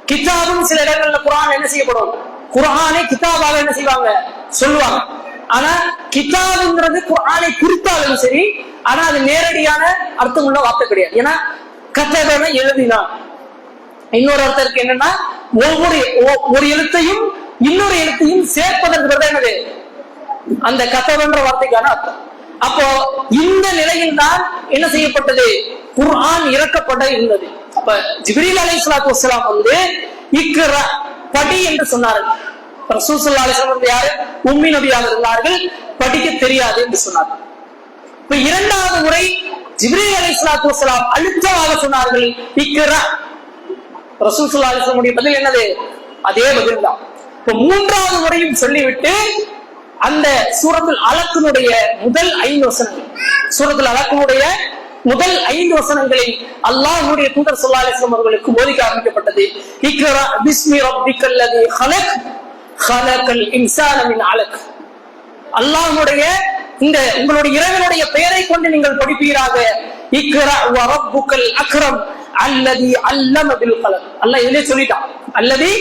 கிதாபும் சில இடங்கள்ல குர்ஆன் என்ன செய்யப்படும்? குர்ஆனை கிதாபாக என்ன செய்வாங்க? சொல்லுவாங்க. ஆனா கிதாபுங்கிறது குர்ஆனை குறித்தாலும் சரி, ஆனா அது நேரடியான அர்த்தம் உள்ள வார்த்தை கிடையாது. ஏன்னா கதபன எழுதினான், இன்னொரு அர்த்தம் இருக்கு. என்னன்னா ஒரு எழுத்தையும் இன்னொரு எழுத்தையும் சேர்ப்பதற்கு என்னது? அந்த கதபன்ற வார்த்தைக்கான அர்த்தம். அப்போ இந்த நிலையில் தான் என்ன செய்யப்பட்டது? குர்ஆன் இறக்கப்பட இருந்தது. அப்ப ஜிப்ரீல் அலைஹிஸ்ஸலாத்து வஸ்ஸலாம் வந்து இக்ரா, படி என்று சொன்னார்கள். ரசூல் ஸல்லல்லாஹு அலைஹி வஸல்லம் யாரு? உம்மி நபியாக இருந்தார்கள், படிக்க தெரியாது என்று சொன்னார்கள். இப்ப இரண்டாவது முறை ஜிப்ரீல் அலைஹிஸ்ஸலாத்து வஸ்ஸலாம் அழுத்தமாக சொன்னார்கள், இக்ரா. ரசூல் ஸல்லல்லாஹு அலைஹி வஸல்லம் பதில் என்னது? அதே பதில் தான். இப்ப மூன்றாவது முறையும் சொல்லிவிட்டு அந்த சூரத்துல் அலக்கினுடைய முதல் 5 வசனங்கள், சூரத்துல் அலக்கினுடைய முதல் 5 வசனங்களை அல்லாஹ்வுடைய தூதர் ஸல்லல்லாஹு அலைஹி வஸல்லம் அவர்களுக்கு போதிக்க ஆரம்பிக்கப்பட்டது. இக்ரா பிஸ்மி ரப்பிக்கல்லதி ஹலக் ஹலக்கல் இன்சான மின் அலக். அல்லாஹ்வுடைய இந்த உங்களுடைய இறைவனுடைய பெயரை கொண்டு நீங்கள் படிப்பீராக. இக்ரா வ ரப்புக்கல் அக்ரம் அல்லதி அல்லம பில் கலம். அல்லாஹ் இதிலே சொல்லிட்டான், அல்லதி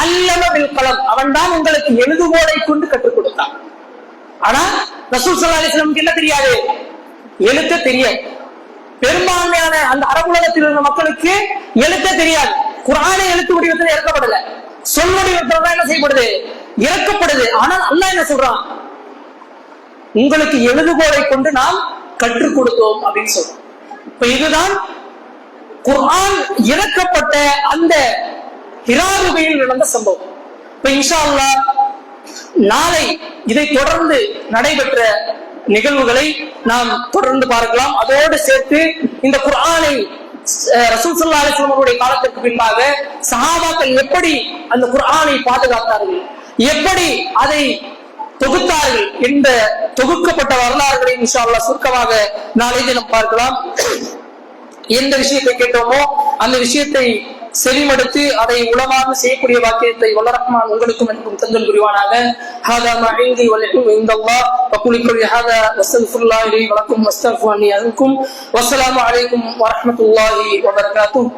அல்லம பில் கலம், அவன் தான் உங்களுக்கு எழுதுகோலை கொண்டு கற்றுக் கொடுத்தான். ஆனா ரசூல் ஸல்லல்லாஹு அலைஹி வஸல்லம் என்ன தெரியாது? எழுத்த தெரியாது. பெரும்பான்மையான அந்த அரபுலகத்தில் இருந்த மக்களுக்கு எழுத்த தெரியாது. குர்ஆனை எழுத்து வடிவத்தில் இறக்கப்படல, சொல் வடிவத்தில் தான் என்ன செய்யப்படுது? இறக்கப்படுது. ஆனால் அல்லாஹ் என்ன சொல்றான்? உங்களுக்கு எழுதுகோலை கொண்டு நாம் கற்றுக் கொடுத்தோம் அப்படின்னு சொல்றோம். இப்ப இதுதான் குர்ஆன் இறக்கப்பட்ட அந்த ஹிரா குகையில் நடந்த சம்பவம். இப்ப இன்ஷா அல்லாஹ் நாளை இதை தொடர்ந்து நடைபெற்ற நிகழ்வுகளை நாம் தொடர்ந்து பார்க்கலாம். அதோடு சேர்த்து இந்த குர்ஆனை ரசூல் ஸல்லல்லாஹு அலைஹி வஸல்லம் அவருடைய காலத்திற்கு பின்பாக சஹாபாக்கள் எப்படி அந்த குர்ஆனை பாதுகாத்தார்கள், எப்படி அதை தொகுத்தார்கள் என்ற தொகுக்கப்பட்ட வரலாறுகளை இன்ஷா அல்லாஹ் சுருக்கமாக நாளை தினம் பார்க்கலாம். எந்த விஷயத்தை கேட்டோமோ அந்த விஷயத்தை செவிமடுத்து அதை உலமாக செய்யக்கூடிய வாக்கியத்தை வல்ல ரஹ்மான் உங்களுக்கும் எனக்கும் தந்தல் புரிவானாக. ஹாதா மா இன்தி வல் இல்மு இன்தல்லாஹ் வகுலி குல்லி ஹாதா வஸ்தக்ஃபிருல்லாஹி லி வலக்கும் வஸ்தக்ஃபிரு அன்னி அன்கும். வஸ்ஸலாமு அலைக்கும் வரஹ்மத்துல்லாஹி வபரகாத்துஹு.